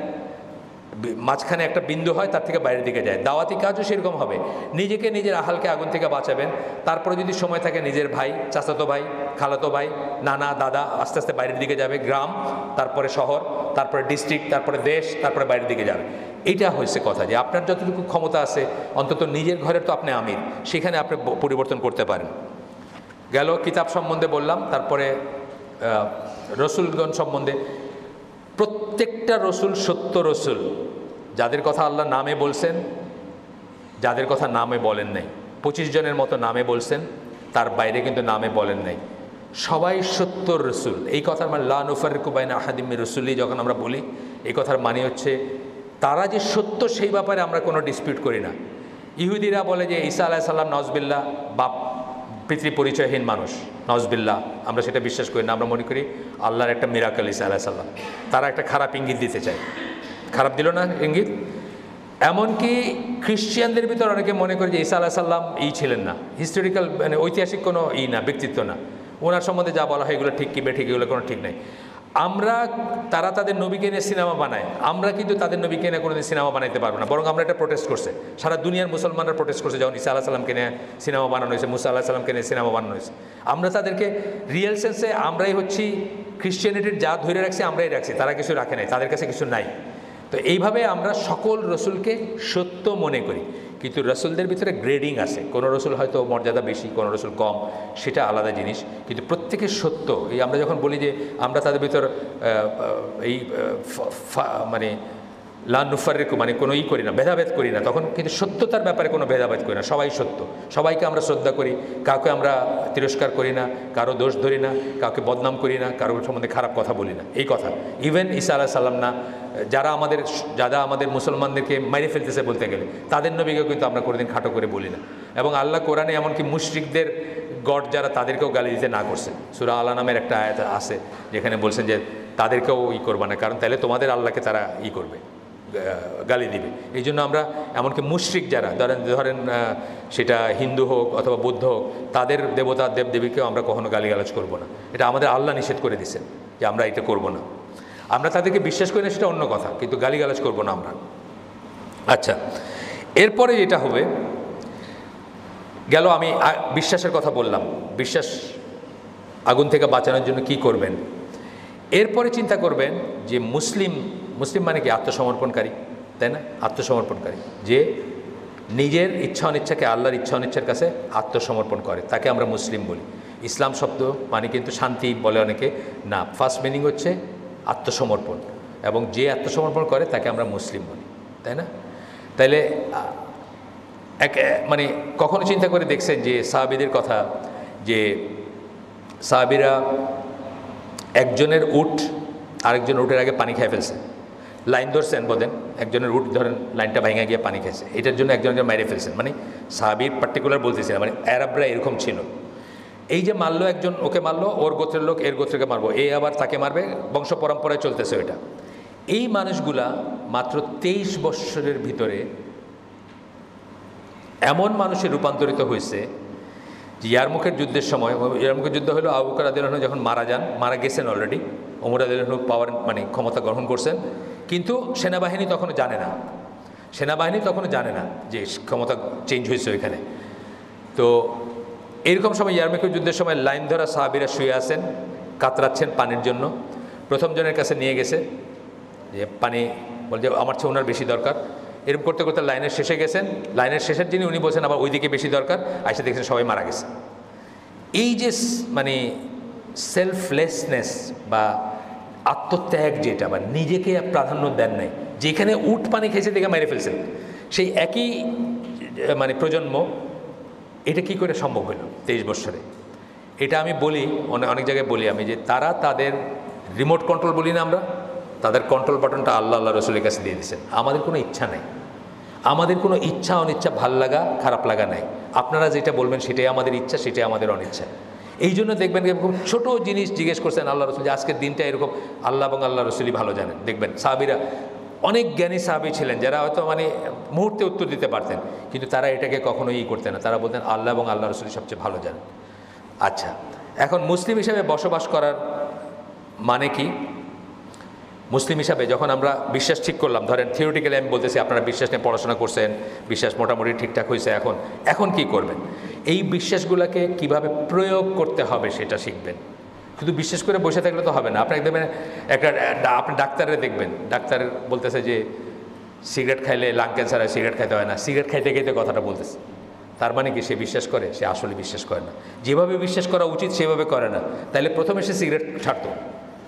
মাঝখানে একটা বিন্দু হয়, তার থেকে বাইরের দিকে যায়। দাওয়াতি কাজও সেরকম হবে, নিজেকে নিজের আহালকে আগুন থেকে বাঁচাবেন। তারপরে যদি সময় থাকে নিজের ভাই, চাচাতো ভাই, খালাতো ভাই, নানা, দাদা, আস্তে আস্তে বাইরের দিকে যাবে, গ্রাম, তারপরে শহর, তারপরে ডিস্ট্রিক্ট, তারপরে দেশ, তারপরে বাইরের দিকে যাবে। এইটা হয়েছে কথা যে আপনার যতটুকু ক্ষমতা আছে অন্তত নিজের ঘরের তো আপনি আমির, সেখানে আপনি পরিবর্তন করতে পারেন। গেল কিতাব সম্বন্ধে বললাম। তারপরে রসুলগণ সম্বন্ধে, প্রত্যেকটা রসুল সত্য রসুল, যাদের কথা আল্লাহ নামে বলছেন যাদের কথা নামে বলেন নাই, 25 জনের মতো নামে বলছেন, তার বাইরে কিন্তু নামে বলেন নাই। সবাই সত্যর রসুল, এই কথার মানে লা নুফাররিকু বাইনা আহাদিম মির রসুলি যখন আমরা বলি, এই কথার মানে হচ্ছে তারা যে সত্য সেই ব্যাপারে আমরা কোনো ডিসপিউট করি না। ইহুদিরা বলে যে ঈসা আলাইহিস সালাম নওয়াজবিল্লাহ বাপ পিতৃ পরিচয়হীন মানুষ, নওয়াজবিল্লাহ, আমরা সেটা বিশ্বাস করি না। আমরা মনে করি আল্লাহর একটা মিরাকেল ঈসা আলাইহিস সালাম। তারা একটা খারাপ ইঙ্গিত দিতে চায়, খারাপ দিল না ইঙ্গিত। এমনকি খ্রিশ্চিয়ানদের ভিতর অনেকে মনে করে যে ঈসা আলাইহিস সালাম ছিলেন না, হিস্টোরিক্যাল মানে ঐতিহাসিক কোনো না, ব্যক্তিত্ব না, ওনার সম্বন্ধে যা বলা হয় এগুলো ঠিক কি বেঠিক এগুলো কোনো ঠিক নেই। তারা তাদের নবীকে নিয়ে সিনেমা বানায়, আমরা কিন্তু তাদের নবীকে নিয়ে কোনোদিন সিনেমা বানাইতে পারবো না। বরং আমরা এটা প্রোটেস্ট করছে, সারা দুনিয়ার মুসলমানরা প্রোটেস্ট করছে যখন ঈসা আলাইহিস সালামকে নিয়ে সিনেমা বানানো হয়েছে, মুসা আলাইহিস সালামকে নিয়ে সিনেমা বানানো হয়েছে। আমরা তাদেরকে রিয়েল সেন্সে আমরাই হচ্ছি খ্রিশ্চিয়ানিটির যা ধরে রাখছি আমরাই রাখছি, তারা কিছু রাখে নাই, তাদের কাছে কিছু নাই। তো এইভাবে আমরা সকল রসুলকে সত্য মনে করি, কিন্তু রসুলদের ভিতরে গ্রেডিং আছে। কোনো রসুল হয়তো মর্যাদা বেশি, কোনো রসুল কম, সেটা আলাদা জিনিস, কিন্তু প্রত্যেকের সত্য। এই আমরা যখন বলি যে আমরা তাদের ভিতর মানে লা নুফাররিকু মানে কোনো করি না, ভেদাভেদ করি না, তখন কিন্তু সত্যতার ব্যাপারে কোনো ভেদাভেদ করি না, সবাই সত্য, সবাইকে আমরা শ্রদ্ধা করি, কাউকে আমরা তিরস্কার করি না, কারো দোষ ধরি না, কাউকে বদনাম করি না, কারোর সম্বন্ধে খারাপ কথা বলি না। এই কথা ইভেন ঈসা আলাইহিস সালাম না, যারা আমাদের মুসলমানদেরকে মেরে ফেলতেছে বলতে গেলে, তাদের নবীকেও কিন্তু আমরা কোনোদিন খাটো করে বলি না। এবং আল্লাহ কোরআনে এমনকি মুশরিকদের গড যারা, তাদেরকেও গালি দিতে না করছে। সূরা আলা নামের একটা আয়াত আছে যেখানে বলছেন যে তাদেরকেও করবে না, কারণ তাহলে তোমাদের আল্লাহকে তারা করবে, গালি দিবে। এই জন্য আমরা এমনকি মুশরিক যারা ধরেন সেটা হিন্দু হোক অথবা বৌদ্ধ হোক, তাদের দেবতা দেবদেবীকেও আমরা কখনো গালিগালাজ করব না। এটা আমাদের আল্লাহ নিষেধ করে দিয়েছেন যে আমরা এটা করব না। আমরা তাদেরকে বিশ্বাস করি না সেটা অন্য কথা, কিন্তু গালিগালাজ করব না আমরা। আচ্ছা, এরপরে যেটা হবে গেল, আমি বিশ্বাসের কথা বললাম, বিশ্বাস আগুন থেকে বাঁচানোর জন্য কি করবেন। এরপরে চিন্তা করবেন যে মুসলিম মানে কি? আত্মসমর্পণকারী, তাই না? আত্মসমর্পণকারী যে নিজের ইচ্ছা অনিচ্ছাকে আল্লাহর ইচ্ছা অনিচ্ছার কাছে আত্মসমর্পণ করে, তাকে আমরা মুসলিম বলি। ইসলাম শব্দ মানে কিন্তু শান্তি বলে অনেকে, না, ফার্স্ট মিনিং হচ্ছে আত্মসমর্পণ, এবং যে আত্মসমর্পণ করে তাকে আমরা মুসলিম বলি, তাই না? তাইলে মানে কখনো চিন্তা করে দেখছেন যে সাহাবীদের কথা, যে সাহাবীরা একজনের উট আরেকজনের উটের আগে পানি খেয়ে ফেলছে, লাইন ধরছেন বোধেন, একজনের উট ধরেন লাইনটা ভেঙে গিয়ে পানি খেয়েছে, এটার জন্য একজনকে মেরে ফেলছেন। মানে সাহাবীর পার্টিকুলার বলতেছে, মানে আরবরা এরকম ছিল। এই যে মারলো একজন, ওকে মারলো, ওর গোত্রের লোক এর গোত্রকে মারবো, এ আবার তাকে মারবে, বংশ পরম্পরায় চলতেছে এটা। এই মানুষগুলা মাত্র 23 বৎসরের ভিতরে এমন মানুষে রূপান্তরিত হয়েছে যে ইয়ারমুকের যুদ্ধের সময়, ইয়ারমুকের যুদ্ধ হলো আবু বকর রাদিয়াল্লাহু আনহু যখন মারা গেছেন অলরেডি, ওমর রাদিয়াল্লাহু আনহু পাওয়ার মানে ক্ষমতা গ্রহণ করছেন, কিন্তু সেনাবাহিনী তখনও জানে না যে ক্ষমতা চেঞ্জ হয়েছে ওইখানে। তো এরকম সময় ইয়ারমুকের যুদ্ধের সময় লাইন ধরা সাহাবীরা শুয়ে আছেন, কাতরাচ্ছেন পানির জন্য। প্রথম জনের কাছে নিয়ে গেছে যে পানি, বলছে আমার চেয়ে ওনার বেশি দরকার। এরকম করতে করতে লাইনের শেষে গেছেন, লাইনের শেষের যিনি উনি বলছেন আবার ওইদিকে বেশি দরকার, আইসা দেখছেন সবাই মারা গেছে। এই যে মানে সেলফলেসনেস বা আত্মত্যাগ যেটা, বা নিজেকে প্রাধান্য দেন নাই, যেখানে উট পানি খেয়েছে দেখে মেরে ফেলছেন, সেই একই মানে প্রজন্ম, এটা কি করে সম্ভব হলো 23 বৎসরে? এটা আমি বলি, অনেক জায়গায় বলি আমি, যে তারা তাদের রিমোট কন্ট্রোল বলি না আমরা, তাদের কন্ট্রোল বাটনটা আল্লাহ রসুলের কাছে দিয়ে দিয়েছেন। আমাদের কোনো ইচ্ছা নাই, আমাদের কোনো ইচ্ছা অনিচ্ছা, ভাল লাগা খারাপ লাগা নাই। আপনারা যেটা বলবেন সেটাই আমাদের ইচ্ছা, সেটাই আমাদের অনিচ্ছা। এই জন্য দেখবেন এরকম ছোটো জিনিস জিজ্ঞেস করছেন আল্লাহ রসুল, যে আজকের দিনটা এরকম, আল্লাহ এবং আল্লাহ রসুলই ভালো জানেন। দেখবেন সাহাবীরা অনেক জ্ঞানী সাহাবী ছিলেন, যারা হয়তো মানে মুহূর্তে উত্তর দিতে পারতেন, কিন্তু তারা এটাকে কখনোই করতেন না। তারা বলতেন আল্লাহ এবং আল্লাহ রসুলই সবচেয়ে ভালো জানেন। আচ্ছা, এখন মুসলিম হিসাবে বসবাস করার মানে কি? মুসলিম হিসাবে যখন আমরা বিশ্বাস ঠিক করলাম, ধরেন থিওরিটিক্যালি আমি বলতেছি, আপনারা বিশ্বাস নিয়ে পড়াশোনা করছেন, বিশ্বাস মোটামুটি ঠিকঠাক হয়েছে, এখন কি করবেন? এই বিশ্বাসগুলোকে কিভাবে প্রয়োগ করতে হবে সেটা শিখবেন। শুধু বিশ্বাস করে বসে থাকলে তো হবে না। আপনাকে দেখবেন আপনি ডাক্তারে দেখবেন, ডাক্তার বলতেছে যে সিগারেট খাইলে লাং ক্যান্সার হয়, সিগারেট খাইতে হয় না, সিগারেট খাইতে খাইতে কথাটা বলতেছে। তার মানে কি সে বিশ্বাস করে? সে আসলে বিশ্বাস করে না। যেভাবে বিশ্বাস করা উচিত সেভাবে করে না। তাইলে প্রথমে সে সিগারেট ছাড়তো।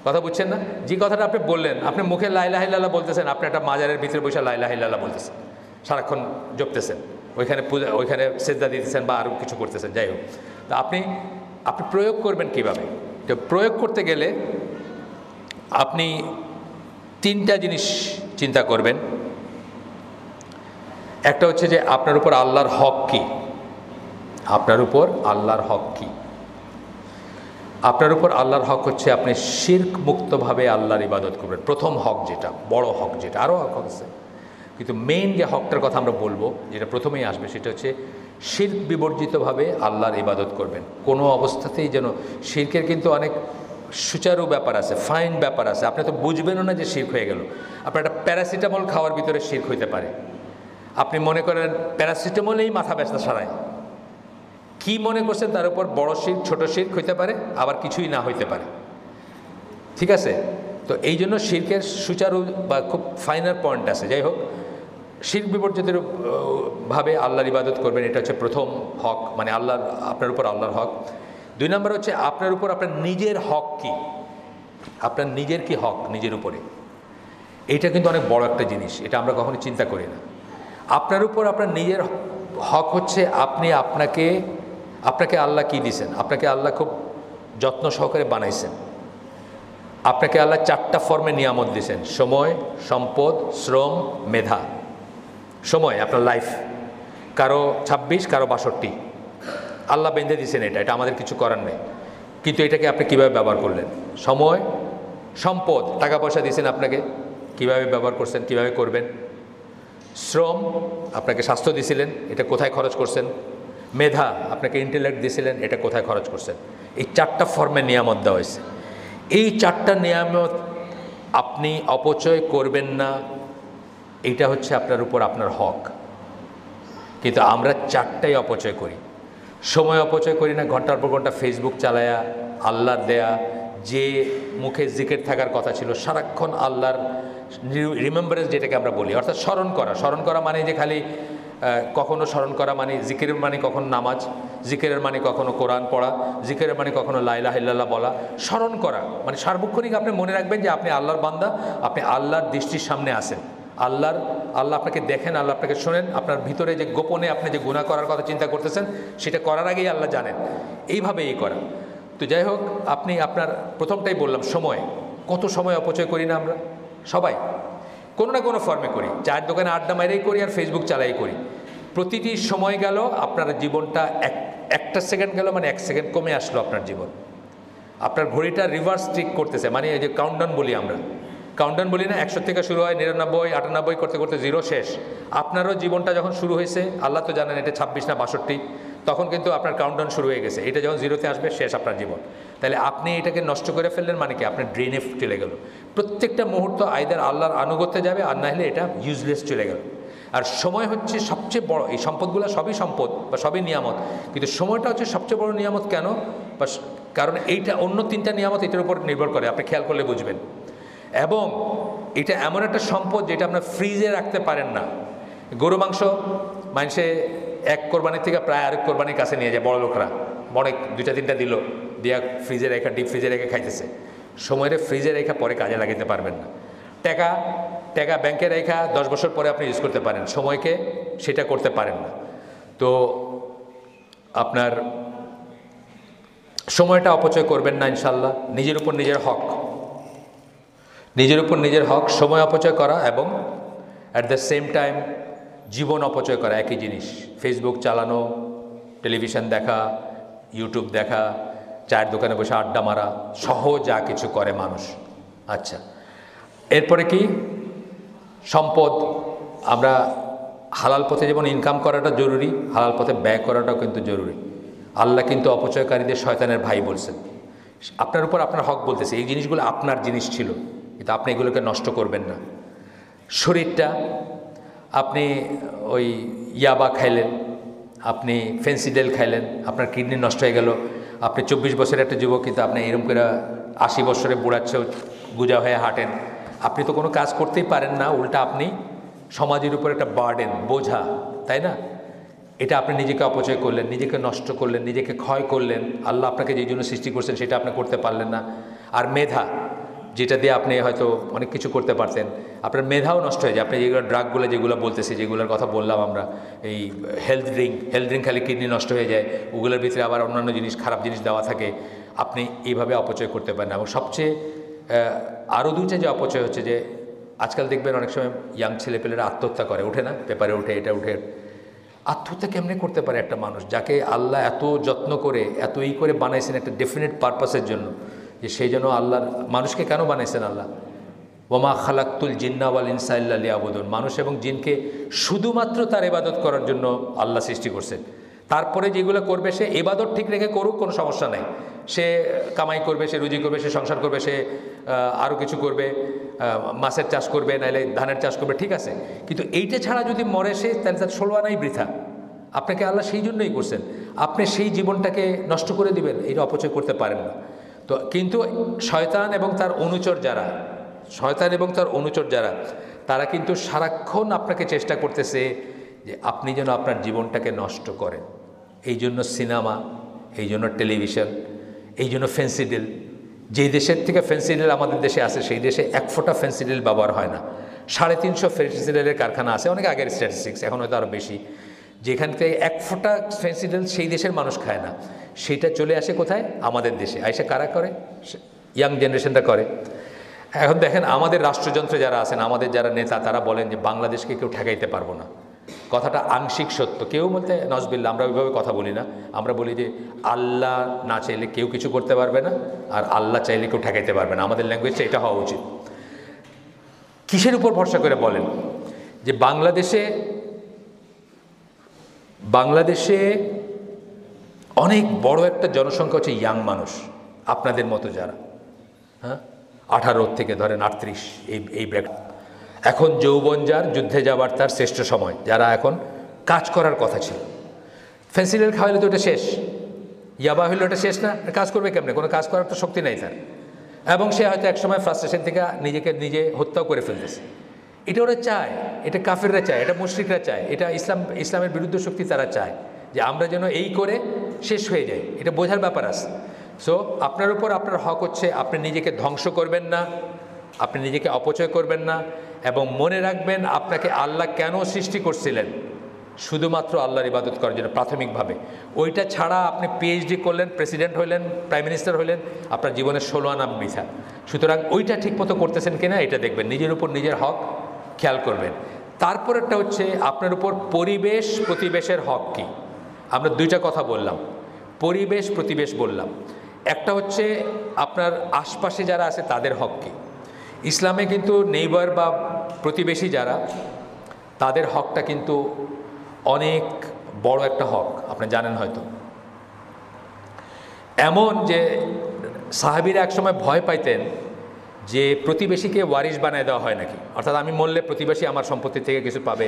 কথা বুঝছেন না? যে কথাটা আপনি বললেন, আপনি মুখে লা ইলাহা ইল্লাল্লাহ বলতেছেন, আপনি একটা মাজারের ভিতরে বসে লা ইলাহা ইল্লাল্লাহ বলতেছেন, সারাক্ষণ জপতেছেন, ওইখানে পূজা, ওইখানে সেজদা দিতেছেন বা আরও কিছু করতেছেন, যাই হোক। তা আপনি প্রয়োগ করবেন কিভাবে? তো প্রয়োগ করতে গেলে আপনি 3টা জিনিস চিন্তা করবেন। একটা হচ্ছে যে আপনার উপর আল্লাহর হক কী, আপনার উপর আল্লাহর হক কী। আপনার উপর আল্লাহর হক হচ্ছে আপনি শিরক মুক্তভাবে আল্লাহর ইবাদত করবেন, প্রথম হক, যেটা বড় হক, যেটা আরও হক আছে, কিন্তু মেইন যে হকটার কথা আমরা বলবো, যেটা প্রথমেই আসবে, সেটা হচ্ছে শিরক বিবর্জিতভাবে আল্লাহর ইবাদত করবেন। কোনো অবস্থাতেই যেন, শিরকের কিন্তু অনেক সুচারু ব্যাপার আছে, ফাইন ব্যাপার আছে, আপনি তো বুঝবেনও না যে শিরক হয়ে গেল। আপনার একটা প্যারাসিটামল খাওয়ার ভিতরে শিরক হইতে পারে। আপনি মনে করেন প্যারাসিটামলেই মাথা ব্যথা সারায়, কি মনে করছেন তার উপর বড় শিরক, ছোট শিরক হইতে পারে, আবার কিছুই না হইতে পারে, ঠিক আছে? তো এই জন্য শিরকের সুচারু বা খুব ফাইনাল পয়েন্ট আছে। যাই হোক, শিরক বিবর্জিতের ভাবে আল্লাহর ইবাদত করবেন, এটা হচ্ছে প্রথম হক, মানে আল্লাহর, আপনার উপর আল্লাহর হক। 2 নম্বর হচ্ছে আপনার উপর আপনার নিজের হক কি, আপনার নিজের কি হক নিজের উপরে। এটা কিন্তু অনেক বড় একটা জিনিস, এটা আমরা কখনো চিন্তা করি না। আপনার উপর আপনার নিজের হক হচ্ছে আপনাকে আল্লাহ কি দিয়েছেন? আপনাকে আল্লাহ খুব যত্ন সহকারে বানাইছেন। আপনাকে আল্লাহ 4টা ফর্মে নিয়ামত দিয়েছেন: সময়, সম্পদ, শ্রম, মেধা। সময় আপনার লাইফ, কারো 26, কারো 62, আল্লাহ বেঁধে দিয়েছেন। এটা আমাদের কিছু করার নেই, কিন্তু এটাকে আপনি কীভাবে ব্যবহার করলেন? সময়, সম্পদ, টাকা পয়সা দিয়েছেন আপনাকে, কীভাবে ব্যবহার করছেন, কীভাবে করবেন। শ্রম, আপনাকে স্বাস্থ্য দিয়েছিলেন, এটা কোথায় খরচ করছেন। মেধা, আপনাকে ইন্টেলেক্ট দিয়েছিলেন, এটা কোথায় খরচ করছেন। এই 4টা ফর্মে নিয়ামত দেওয়া হয়েছে। এই 4টা নিয়ামত আপনি অপচয় করবেন না, এইটা হচ্ছে আপনার উপর আপনার হক। কিন্তু আমরা 4টাই অপচয় করি। সময় অপচয় করি না, ঘন্টার পর ঘন্টা ফেসবুক চালায়া, আল্লাহর দেয়া যে মুখে জিকির থাকার কথা ছিল, সারাক্ষণ আল্লাহর রিমেম্বারেন্স, যেটাকে আমরা বলি, অর্থাৎ স্মরণ করা মানে যে খালি কখনো স্মরণ করা মানে জিকিরের মানে কখনো নামাজ, জিকিরের মানে কখনো কোরআন পড়া, জিকিরের মানে কখনো লা ইলাহা ইল্লাল্লাহ বলা। স্মরণ করা মানে সার্বক্ষণিক আপনি মনে রাখবেন যে আপনি আল্লাহর বান্দা, আপনি আল্লাহর দৃষ্টির সামনে আছেন, আল্লাহ আপনাকে দেখেন, আল্লাহ আপনাকে শোনেন। আপনার ভিতরে যে গোপনে আপনি যে গুনাহ করার কথা চিন্তা করতেছেন, সেটা করার আগেই আল্লাহ জানেন। এইভাবেই করা। তো যাই হোক, আপনি আপনার প্রথমটাই বললাম, সময়। কত সময় অপচয় করি না আমরা সবাই, কোনো না কোনো ফর্মে করি। চায়ের দোকানে আড্ডা মাইরেই করি, আর ফেসবুক চালাই করি। প্রতিটি সময় গেল, আপনার জীবনটা একটা সেকেন্ড গেল, মানে 1 সেকেন্ড কমে আসলো আপনার জীবন। আপনার ঘড়িটা রিভার্স ট্রিক করতেছে, মানে এই যে কাউন্টডাউন বলি আমরা, কাউন্টডাউন বলি না, 100 থেকে শুরু হয়, 99, 98 করতে করতে 0 শেষ। আপনারও জীবনটা যখন শুরু হয়েছে, আল্লাহ তো জানেন এটা 26 না 62, তখন কিন্তু আপনার কাউন্টডাউন শুরু হয়ে গেছে। এটা যখন 0-তে আসবে, শেষ আপনার জীবন। তাহলে আপনি এটাকে নষ্ট করে ফেললেন, মানে কি আপনার ড্রেনে চলে গেল। প্রত্যেকটা মুহূর্ত আইদার আল্লাহর আনুগত্যে যাবে, আর না হলে এটা ইউজলেস চলে গেল। আর সময় হচ্ছে সবচেয়ে বড়, এই সম্পদগুলো সবই সম্পদ বা সবই নিয়ামত, কিন্তু সময়টা হচ্ছে সবচেয়ে বড় নিয়ামত। কেন? কারণ এইটা অন্য 3টা নিয়ামত এটার উপর নির্ভর করে, আপনি খেয়াল করলে বুঝবেন। এবং এটা এমন একটা সম্পদ যেটা আপনার ফ্রিজে রাখতে পারেন না। গরু মাংস মানুষে এক কোরবানির থেকে প্রায় আরেক কোরবানির কাছে নিয়ে যায়, বড় লোকরা অনেক 2-3টা দিল, দিয়া ফ্রিজে রেখা, ডিপ ফ্রিজে রেখে খাইতেছে। সময়ের ফ্রিজে রেখা পরে কাজে লাগাতে পারবেন না। টাকা ব্যাংকে রেখা 10 বছর পরে আপনি ইউজ করতে পারেন, সময়কে সেটা করতে পারেন না। তো আপনার সময়টা অপচয় করবেন না ইনশাল্লাহ। নিজের উপর নিজের হক, সময় অপচয় করা এবং অ্যাট দ্য সেম টাইম জীবন অপচয় করা একই জিনিস। ফেসবুক চালানো, টেলিভিশন দেখা, ইউটিউব দেখা, চায়ের দোকানে বসে আড্ডা মারা, সহ যা কিছু করে মানুষ। আচ্ছা, এরপরে কি? সম্পদ। আমরা হালাল পথে যেমন ইনকাম করাটা জরুরি, হালাল পথে ব্যয় করাটাও কিন্তু জরুরি। আল্লাহ কিন্তু অপচয়কারীদের শয়তানের ভাই বলছেন। আপনার উপর আপনার হক বলতেছে, এই জিনিসগুলো আপনার জিনিস ছিল, কিন্তু আপনি এগুলোকে নষ্ট করবেন না। শরীরটা, আপনি ওই ইয়াবা খাইলেন, আপনি ফেন্সিডেল খাইলেন, আপনার কিডনি নষ্ট হয়ে গেল। আপনি 24 বছরের একটা যুবক, কিন্তু আপনি এরকম করে 80 বছরে বুড়াচ্ছে, গুজা হয়ে হাঁটেন। আপনি তো কোনো কাজ করতেই পারেন না, উল্টা আপনি সমাজের উপর একটা বার্ডেন, বোঝা, তাই না? এটা আপনি নিজেকে অপচয় করলেন, নিজেকে নষ্ট করলেন, নিজেকে ক্ষয় করলেন। আল্লাহ আপনাকে যেই জন্য সৃষ্টি করছেন সেটা আপনি করতে পারলেন না। আর যেটা দিয়ে আপনি হয়তো অনেক কিছু করতে পারতেন। আপনার মেধাও নষ্ট হয়ে যায়। আপনি যেগুলো ড্রাগগুলো যেগুলো বলতেছি, যেগুলোর কথা বললাম আমরা, এই হেলথ ড্রিঙ্ক খালি কিডনি নষ্ট হয়ে যায়, ওগুলোর ভিতরে আবার অন্যান্য জিনিস, খারাপ জিনিস দেওয়া থাকে। আপনি এইভাবে অপচয় করতে পারেন। এবং সবচেয়ে আরও দুইটা যে অপচয় হচ্ছে যে আজকাল দেখবেন অনেক সময় ইয়াং ছেলেপেলেরা আত্মহত্যা করে, ওঠে না, পেপারে ওঠে, এটা উঠে। আত্মহত্যা কেমনে করতে পারে একটা মানুষ যাকে আল্লাহ এত যত্ন করে এত করে বানাইছেন একটা ডেফিনেট পারপাসের জন্য, যে সেই জন্য আল্লাহর মানুষকে কেন বানাইছেন আল্লাহ? ওমা খালাক্তুল জিন্না ওয়াল ইনসা ইল্লা লিয়াবুদুন, মানুষ এবং জিনকে শুধুমাত্র তার ইবাদত করার জন্য আল্লাহ সৃষ্টি করছেন। তারপরে যেগুলো করবে সে ইবাদত ঠিক রেখে করুক, কোনো সমস্যা নাই। সে কামাই করবে, সে রুজি করবে, সে সংসার করবে, সে আরও কিছু করবে, মাছের চাষ করবে, নাইলে ধানের চাষ করবে, ঠিক আছে। কিন্তু এইটা ছাড়া যদি মরে সে, তাহলে তার 16 আনাই বৃথা। আপনাকে আল্লাহ সেই জন্যই করছেন, আপনি সেই জীবনটাকে নষ্ট করে দিবেন, এটা অপচয় করতে পারেন না। তো কিন্তু শয়তান এবং তার অনুচর যারা তারা কিন্তু সারাক্ষণ আপনাকে চেষ্টা করতেছে যে আপনি যেন আপনার জীবনটাকে নষ্ট করেন। এই জন্য সিনেমা, এই জন্য টেলিভিশন, এই জন্য ফেন্সিডিল। যেই দেশের থেকে ফেন্সিডিল আমাদের দেশে আসে, সেই দেশে 1 ফোঁটা ফেন্সিডিল ব্যবহার হয় না। 350 ফেন্সিডিলের কারখানা আছে, অনেক আগের স্ট্যাটিস্টিক্স, এখন হয়তো আরও বেশি। যেখান থেকে 1 ফোঁটা ফেন্সিডিল সেই দেশের মানুষ খায় না, সেইটা চলে আসে কোথায়? আমাদের দেশে। আইসা কারা করে? ইয়াং জেনারেশনটা করে। এখন দেখেন আমাদের রাষ্ট্রযন্ত্রে যারা আছেন, আমাদের যারা নেতা, তারা বলেন যে বাংলাদেশকে কেউ ঠেকাইতে পারবো না। কথাটা আংশিক সত্য, কেউ বলতে নজবিল্লা, আমরা ওইভাবে কথা বলি না। আমরা বলি যে আল্লাহ না চাইলে কেউ কিছু করতে পারবে না, আর আল্লাহ চাইলে কেউ ঠেকাইতে পারবে না। আমাদের ল্যাঙ্গুয়েজটা এটা হওয়া উচিত। কিসের উপর ভরসা করে বলেন? যে বাংলাদেশে অনেক বড় একটা জনসংখ্যা হচ্ছে ইয়াং মানুষ, আপনাদের মতো যারা, হ্যাঁ, 18 থেকে ধরেন 38, এই ব্র্যাকেট। এখন যৌবন যার, যুদ্ধে যাবার তার শ্রেষ্ঠ সময়, যারা এখন কাজ করার কথা ছিল। ফেন্সিডিল খাওয়াইলে তো ওটা শেষ, ইয়াবা হইলে ওটা শেষ না, কাজ করবে কেমনে? কোনো কাজ করার তো শক্তি নাই তার। এবং সে হয়তো একসময় ফ্রাস্ট্রেশন থেকে নিজে হত্যাও করে ফেলতেছে। এটা ওরা চায়, এটা কাফেররা চায়, এটা মুশরিকরা চায়, এটা ইসলামের বিরুদ্ধ শক্তি তারা চায় যে আমরা যেন এই করে শেষ হয়ে যাই। এটা বোঝার ব্যাপার আছে। সো আপনার উপর আপনার হক হচ্ছে আপনি নিজেকে ধ্বংস করবেন না, আপনি নিজেকে অপচয় করবেন না, এবং মনে রাখবেন আপনাকে আল্লাহ কেন সৃষ্টি করছিলেন? শুধুমাত্র আল্লাহর ইবাদত করার জন্য প্রাথমিকভাবে। ওইটা ছাড়া আপনি পিএইচডি করলেন, প্রেসিডেন্ট হইলেন, প্রাইম মিনিস্টার হইলেন, আপনার জীবনের 16 আনা বৃথা। সুতরাং ওইটা ঠিকমতো করতেছেন কিনা এটা দেখবেন, নিজের উপর নিজের হক খেয়াল করবেন। তারপরেরটা হচ্ছে আপনার উপর পরিবেশ প্রতিবেশের হক কী। আমরা দুইটা কথা বললাম, পরিবেশ প্রতিবেশ বললাম। একটা হচ্ছে আপনার আশপাশে যারা আছে তাদের হক কী। ইসলামে কিন্তু নেইবার বা প্রতিবেশী যারা, তাদের হকটা কিন্তু অনেক বড় একটা হক, আপনি জানেন হয়তো। এমন যে সাহাবীরা একসময় ভয় পাইতেন যে প্রতিবেশীকে ওয়ারিশ বানায় দেওয়া হয় নাকি, অর্থাৎ আমি মরলে প্রতিবেশী আমার সম্পত্তি থেকে কিছু পাবে,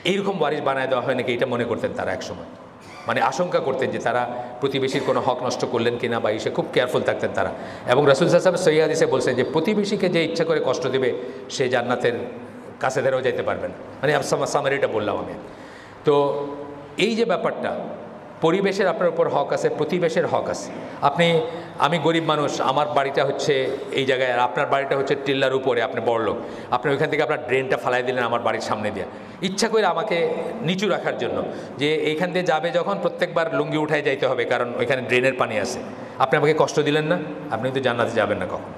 এইরকম ওয়ারিশ বানায় দেওয়া হয় নাকি, এটা মনে করতেন তারা একসময়। মানে আশঙ্কা করতেন যে তারা প্রতিবেশীর কোনো হক নষ্ট করলেন কিনা, বা এসে খুব কেয়ারফুল থাকতেন তারা। এবং রাসূল সাল্লাল্লাহু আলাইহি ওয়াসাল্লাম সহিহ হাদিসে বলছেন যে প্রতিবেশীকে যে ইচ্ছা করে কষ্ট দেবে সে জান্নাতের কাছে ধরেও যেতে পারবে না। মানে সামারিটা বললাম আমি। তো এই যে ব্যাপারটা, পরিবেশের আপনার উপর হক আছে, প্রতিবেশের হক আছে। আমি গরিব মানুষ, আমার বাড়িটা হচ্ছে এই জায়গায়, আর আপনার বাড়িটা হচ্ছে টিল্লার উপরে, আপনি বড়লোক, আপনি ওইখান থেকে আপনার ড্রেনটা ফালাই দিলেন আমার বাড়ির সামনে দিয়ে, ইচ্ছা করে আমাকে নিচু রাখার জন্য, যে এইখান দিয়ে যাবে যখন প্রত্যেকবার লুঙ্গি উঠায় যাইতে হবে কারণ ওইখানে ড্রেনের পানি আছে। আপনি আমাকে কষ্ট দিলেন না, আপনি কিন্তু জান্নাতে যাবেন না কখন।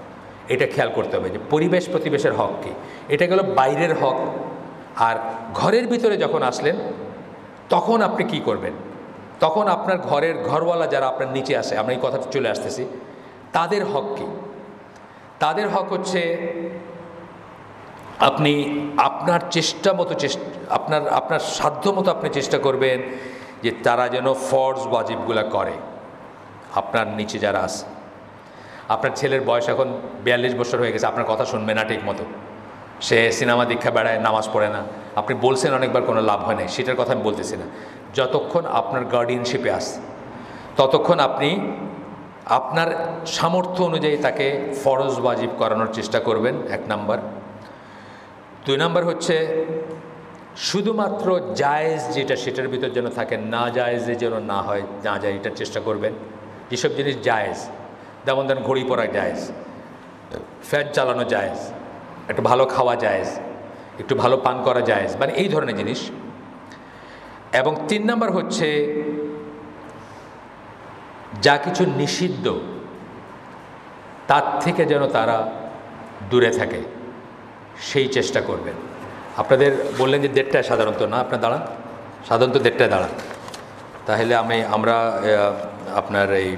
এটা খেয়াল করতে হবে যে পরিবেশ প্রতিবেশের হক কী। এটা গেল বাইরের হক। আর ঘরের ভিতরে যখন আসলেন তখন আপনি কি করবেন? তখন আপনার ঘরওয়ালা যারা আপনার নিচে আসে, আমরা এই কথাটা চলে আসতেছি, তাদের হক কী? তাদের হক হচ্ছে আপনি আপনার চেষ্টা মতো আপনার সাধ্য মতো আপনি চেষ্টা করবেন যে তারা যেন ফরজ ওয়াজিবগুলা করে। আপনার নিচে যারা আছে, আপনার ছেলের বয়স এখন 42 বছর হয়ে গেছে, আপনার কথা শুনবে না ঠিক মতো, সে সিনেমা দীক্ষা বেড়ায়, নামাজ পড়ে না, আপনি বলছেন অনেকবার, কোনো লাভ হয় না, সেটার কথা আমি বলতেছি না। যতক্ষণ আপনার গার্ডিয়ানশিপে আসে ততক্ষণ আপনি আপনার সামর্থ্য অনুযায়ী তাকে ফরজ ওয়াজিব করানোর চেষ্টা করবেন, 1 নাম্বার। 2 নাম্বার হচ্ছে শুধুমাত্র জায়েজ যেটা সেটার ভিতর যেন থাকে, না জায়েজে যেন না হয়, না যায় এটার চেষ্টা করবেন। যেসব জিনিস জায়েজ, যেমন ধরেন ঘড়ি পরা জায়েজ, ফ্যান চালানো জায়েজ, একটু ভালো খাওয়া জায়েজ, একটু ভালো পান করা জায়েজ, মানে এই ধরনের জিনিস। এবং 3 নম্বর হচ্ছে যা কিছু নিষিদ্ধ তার থেকে যেন তারা দূরে থাকে, সেই চেষ্টা করবেন। আপনাদের বললেন যে 1:30 সাধারণত না, আপনার দাঁড়ান, সাধারণত 1:30 দাঁড়ান, তাহলে আমরা আপনার এই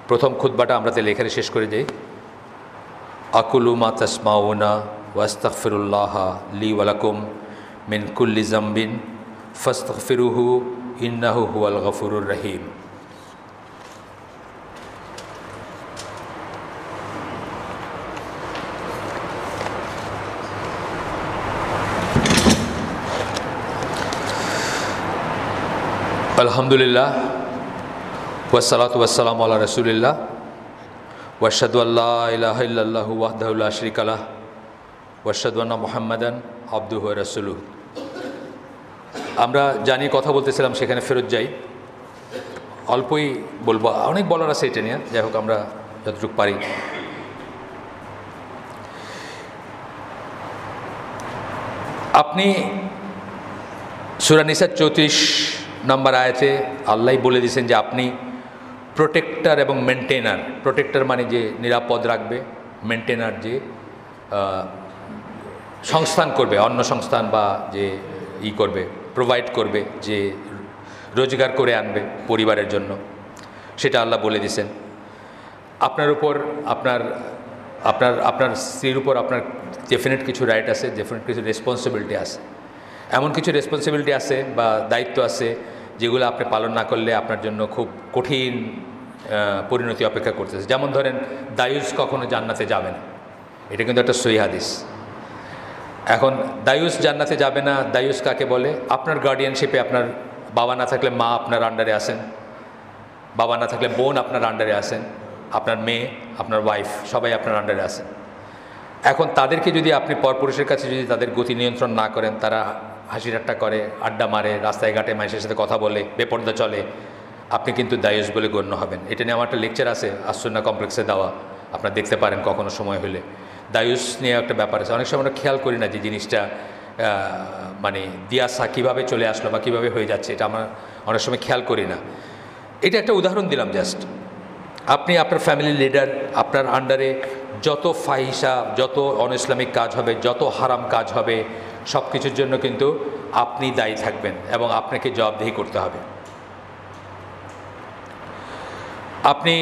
প্রথম খুতবাটা আমরা তাহলে এখানে শেষ করে যাই। আকুলু মা তাসমাউনা ওয়াস্তাগফিরুল্লাহ লি ওয়া লাকুম মিন কুল্লি যামবিন ফাস্তাগফিরুহু ইন্নাহু হুয়াল গফুরুর রহিম। আলহামদুলিল্লাহ ওয়াসসালাতু ওয়াসসালামু আলা রাসূলিল্লাহ ওয়া আশহাদু আল্লা ইলাহা ইল্লাল্লাহু ওয়াহদাহু লা শারীকা লাহু ওয়া আশহাদু আন্না মুহাম্মাদান আবদুহু ওয়া রাসূলুহু। আমরা জানি কথা বলতেছিলাম, সেখানে ফেরত যাই। অল্পই বলবো, অনেক বলার আছে এটা নিয়ে, যাই হোক আমরা যতটুকু পারি। আপনি সূরা নিসা 34 নম্বর আয়াতে আল্লাহ বলে দিয়েছেন যে আপনি প্রোটেক্টর এবং মেনটেনার। প্রোটেক্টর মানে যে নিরাপদ রাখবে, মেনটেনার যে সংস্থান করবে, অন্য সংস্থান বা যে করবে, প্রোভাইড করবে, যে রোজগার করে আনবে পরিবারের জন্য, সেটা আল্লাহ বলে দিয়েছেন। আপনার উপর আপনার আপনার আপনার স্ত্রীর উপর আপনার ডেফিনেট কিছু রাইট আছে, ডেফিনেট কিছু রেসপন্সিবিলিটি আছে। এমন কিছু রেসপন্সিবিলিটি আছে বা দায়িত্ব আছে যেগুলো আপনি পালন না করলে আপনার জন্য খুব কঠিন পরিণতি অপেক্ষা করতেছে। যেমন ধরেন, দায়ুস কখনো জান্নাতে যাবে না, এটা কিন্তু একটা সহিহ হাদিস। এখন দায়ুস জান্নাতে যাবে না, দায়ুস কাকে বলে? আপনার গার্ডিয়ানশিপে আপনার বাবা না থাকলে মা আপনার আন্ডারে আসেন, বাবা না থাকলে বোন আপনার আন্ডারে আসেন, আপনার মেয়ে, আপনার ওয়াইফ, সবাই আপনার আন্ডারে আসেন। এখন তাদেরকে যদি আপনি পরপুরুষের কাছে যদি তাদের গতি নিয়ন্ত্রণ না করেন, তারা হাসি ঠাট্টা করে, আড্ডা মারে, রাস্তায় ঘাটে মানুষের সাথে কথা বলে, বেপর্দা চলে, আপনি কিন্তু দায়ুস বলে গণ্য হবেন। এটা নিয়ে আমার একটা লেকচার আছে আসুন্না কমপ্লেক্সে দেওয়া, আপনারা দেখতে পারেন কখনো সময় হলে। দায়ুস নিয়ে একটা ব্যাপার আছে, অনেক সময় আমরা খেয়াল করি না যে জিনিসটা মানে দিয়াসা কীভাবে চলে আসলো বা কীভাবে হয়ে যাচ্ছে, এটা আমরা অনেক সময় খেয়াল করি না। এটা একটা উদাহরণ দিলাম জাস্ট। আপনি আপনার ফ্যামিলি লিডার, আপনার আন্ডারে যত ফাহিশা, যত অন ইসলামিক কাজ হবে, যত হারাম কাজ হবে, সব কিছুর জন্য কিন্তু আপনি দায়ী থাকবেন এবং আপনাকে জবাবদিহি করতে হবে। আপনি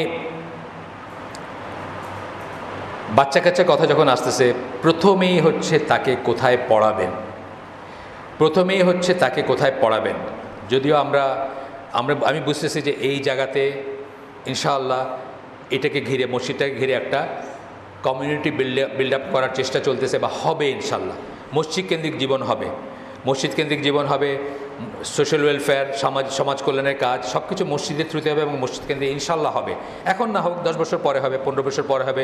বাচ্চা কাচ্চার কথা যখন আসতেছে, প্রথমেই হচ্ছে তাকে কোথায় পড়াবেন, প্রথমেই হচ্ছে তাকে কোথায় পড়াবেন। যদিও আমি বুঝতেছি যে এই জায়গাতে ইনশাআল্লাহ এটাকে ঘিরে, মসজিদটাকে ঘিরে একটা কমিউনিটি বিল্ড আপ করার চেষ্টা চলতেছে বা হবে ইনশাআল্লাহ। মসজিদ কেন্দ্রিক জীবন হবে, মসজিদ কেন্দ্রিক জীবন হবে, সোশ্যাল ওয়েলফেয়ার, সমাজ কল্যাণের কাজ সব কিছু মসজিদের থ্রুতে হবে এবং মসজিদ কেন্দ্রিক ইনশাআল্লাহ হবে। এখন না হোক, 10 বছর পরে হবে, 15 বছর পরে হবে।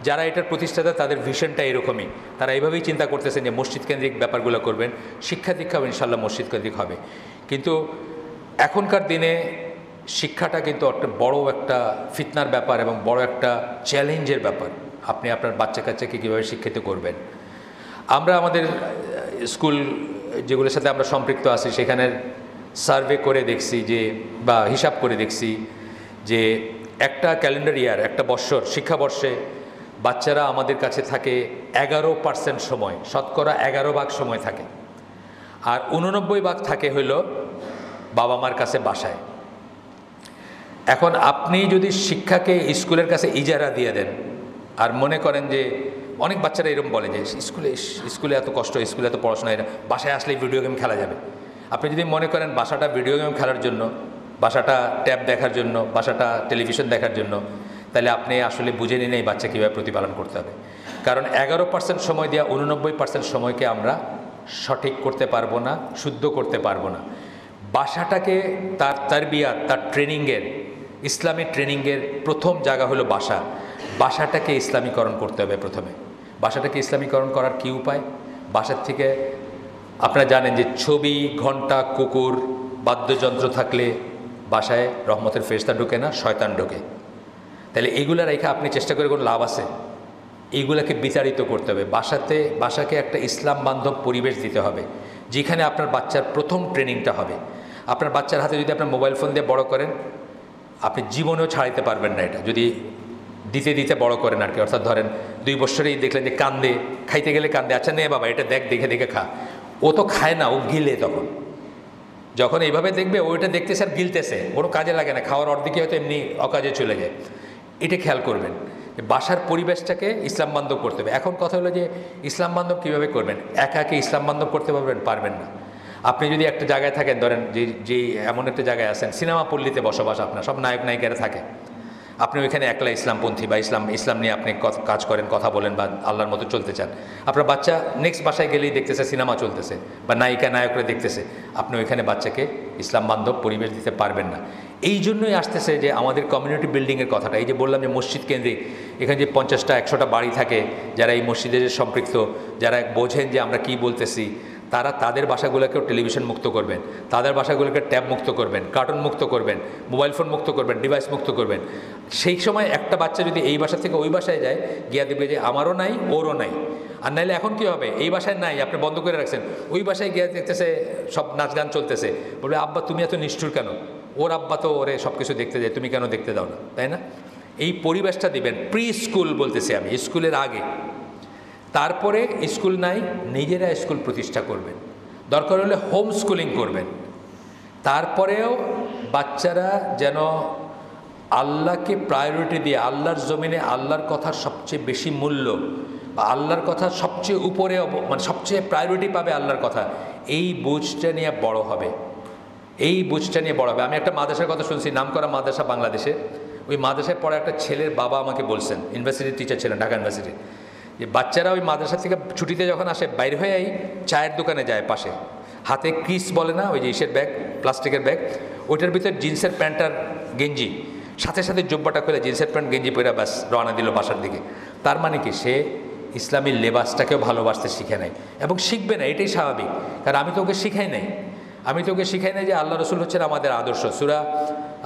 যারা এটার প্রতিষ্ঠাতা তাদের ভিশনটা এরকমই, তারা এইভাবেই চিন্তা করতেছেন যে মসজিদ কেন্দ্রিক ব্যাপারগুলো করবেন, শিক্ষা দীক্ষাও ইনশাআল্লাহ মসজিদ কেন্দ্রিক হবে। কিন্তু এখনকার দিনে শিক্ষাটা কিন্তু একটা বড় একটা ফিতনার ব্যাপার এবং বড় একটা চ্যালেঞ্জের ব্যাপার। আপনি আপনার বাচ্চা কাচ্চাকে কীভাবে শিক্ষিত করবেন। আমরা আমাদের স্কুল যেগুলোর সাথে আমরা সম্পৃক্ত আছি, সেখানের সার্ভে করে দেখছি যে, বা হিসাব করে দেখছি যে, একটা ক্যালেন্ডার ইয়ার, একটা বৎসর, শিক্ষাবর্ষে বাচ্চারা আমাদের কাছে থাকে 11% সময়, শতকরা 11 ভাগ সময় থাকে। আর 89 ভাগ থাকে হইল বাবা মার কাছে, বাসায়। এখন আপনি যদি শিক্ষাকে স্কুলের কাছে ইজারা দিয়ে দেন আর মনে করেন যে, অনেক বাচ্চারা এরকম বলে যে স্কুলে এত কষ্ট, স্কুলে এত পড়াশোনা, এটা বাসায় আসলেই ভিডিও গেম খেলা যাবে। আপনি যদি মনে করেন বাসাটা ভিডিও গেম খেলার জন্য, বাসাটা ট্যাব দেখার জন্য, বাসাটা টেলিভিশন দেখার জন্য, তাহলে আপনি আসলে বুঝে নিন এই বাচ্চা কীভাবে প্রতিপালন করতে হবে। কারণ 11% সময় দেওয়া 89% সময়কে আমরা সঠিক করতে পারবো না, শুদ্ধ করতে পারবো না। বাসাটাকে তার তারবিয়াত, তার ট্রেনিংয়ের, ইসলামী ট্রেনিংয়ের প্রথম জায়গা হলো বাসা। বাসাটাকে ইসলামীকরণ করতে হবে প্রথমে। বাসাটাকে ইসলামীকরণ করার কী উপায়? বাসার থেকে আপনারা জানেন যে ছবি, ঘণ্টা, কুকুর, বাদ্যযন্ত্র থাকলে বাসায় রহমতের ফেরেশতা ঢোকে না, শয়তান ঢোকে। তাহলে এইগুলো রেখে আপনি চেষ্টা করে কোনো লাভ আছে? এইগুলোকে বিতাড়িত করতে হবে। বাসাকে একটা ইসলাম বান্ধব পরিবেশ দিতে হবে, যেখানে আপনার বাচ্চার প্রথম ট্রেনিংটা হবে। আপনার বাচ্চার হাতে যদি আপনার মোবাইল ফোন দিয়ে বড় করেন, আপনি জীবনেও ছাড়াইতে পারবেন না এটা, যদি দিতে দিতে বড় করেন আর কি। অর্থাৎ ধরেন 2 বছরেই দেখলেন যে কান্দে, খাইতে গেলে কান্দে, আচ্ছা নে বাবা এটা দেখ, দেখে দেখে খা। ও তো খায় না, ও গিলে। তখন যখন এইভাবে দেখবে ওইটা দেখতেছে আর গিলতেছে, কোনো কাজে লাগে না, খাওয়ার অর্ধেকে হয়তো এমনি অকাজে চলে যায়। এটা খেয়াল করবেন, বাসার পরিবেশটাকে ইসলাম বান্ধব করতে হবে। এখন কথা হলো যে ইসলাম বান্ধব কীভাবে করবেন? একা ইসলাম বান্ধব করতে পারবেন না। আপনি যদি একটা জায়গায় থাকেন, ধরেন যে এমন একটা জায়গায় আছেন, সিনেমা পল্লীতে বসবাস আপনার, সব নায়ক নায়িকারা থাকে, আপনি ওইখানে একলা ইসলামপন্থী বা ইসলাম নিয়ে আপনি কাজ করেন, কথা বলেন বা আল্লাহর মতো চলতে চান। আপনার বাচ্চা নেক্সট বাসায় গেলেই দেখতেছে সিনেমা চলতেছে বা নায়করা দেখতেছে, আপনি ওইখানে বাচ্চাকে ইসলাম বান্ধব পরিবেশ দিতে পারবেন না। এই জন্যই আসতেছে যে আমাদের কমিউনিটি বিল্ডিংয়ের কথাটা, এই যে বললাম যে মসজিদ কেন্দ্রিক, এখানে যে 50টা 100টা বাড়ি থাকে, যারা এই মসজিদে সম্পৃক্ত, যারা বোঝেন যে আমরা কি বলতেছি, তারা তাদের বাসাগুলোকেও টেলিভিশন মুক্ত করবেন, তাদের বাসাগুলোকে ট্যাব মুক্ত করবেন, কার্টুন মুক্ত করবেন, মোবাইল ফোন মুক্ত করবেন, ডিভাইস মুক্ত করবেন। সেই সময় একটা বাচ্চা যদি এই বাসা থেকে ওই বাসায় যায়, গিয়া দেখবে যে আমারও নাই, ওরও নাই। আর নাইলে এখন কী হবে, এই বাসায় নাই, আপনি বন্ধ করে রাখছেন, ওই বাসায় গিয়ে দেখতেছে সব নাচ গান চলতেছে, বলবে আব্বা তুমি এত নিষ্ঠুর কেন? ওর আব্বা তো ওরে সব কিছু দেখতে যায়, তুমি কেন দেখতে দাও না? তাই না? এই পরিবেশটা দিবেন প্রি স্কুল বলতেছি আমি, স্কুলের আগে। তারপরে স্কুল নাই, নিজেরা স্কুল প্রতিষ্ঠা করবেন, দরকার হলে হোম স্কুলিং করবেন। তারপরেও বাচ্চারা যেন আল্লাহকে প্রায়োরিটি দিয়ে, আল্লাহর জমিনে আল্লাহর কথার সবচেয়ে বেশি মূল্য বা আল্লাহর কথা সবচেয়ে উপরে, মানে সবচেয়ে প্রায়োরিটি পাবে আল্লাহর কথা, এই বুঝটা নিয়ে বড় হবে। আমি একটা মাদ্রাসার কথা শুনছি, নামকরা মাদ্রাসা বাংলাদেশে। ওই মাদ্রাসায় পড়া একটা ছেলের বাবা আমাকে বলছেন, ইউনিভার্সিটির টিচার ছিলেন, ঢাকা ইউনিভার্সিটি, যে বাচ্চারা ওই মাদ্রাসা থেকে ছুটিতে যখন আসে, বাইরে হয়েই চায়ের দোকানে যায় পাশে, হাতে ক্রিস বলে না, ওই যে ইসের ব্যাগ, প্লাস্টিকের ব্যাগ, ওইটার ভিতরে জিন্সের প্যান্ট আর গেঞ্জি, সাথে সাথে জব্বাটা খুলে জিন্সের প্যান্ট গেঞ্জি পরে ব্যাস রওনা দিল বাসার দিকে। তার মানে কি, সে ইসলামী লেবাসটাকেও ভালোবাসতে শিখে নেয় এবং শিখবে না, এটাই স্বাভাবিক। কারণ আমি তো ওকে শিখাই নাই যে আল্লাহ রসুল হচ্ছেন আমাদের আদর্শ। সূরা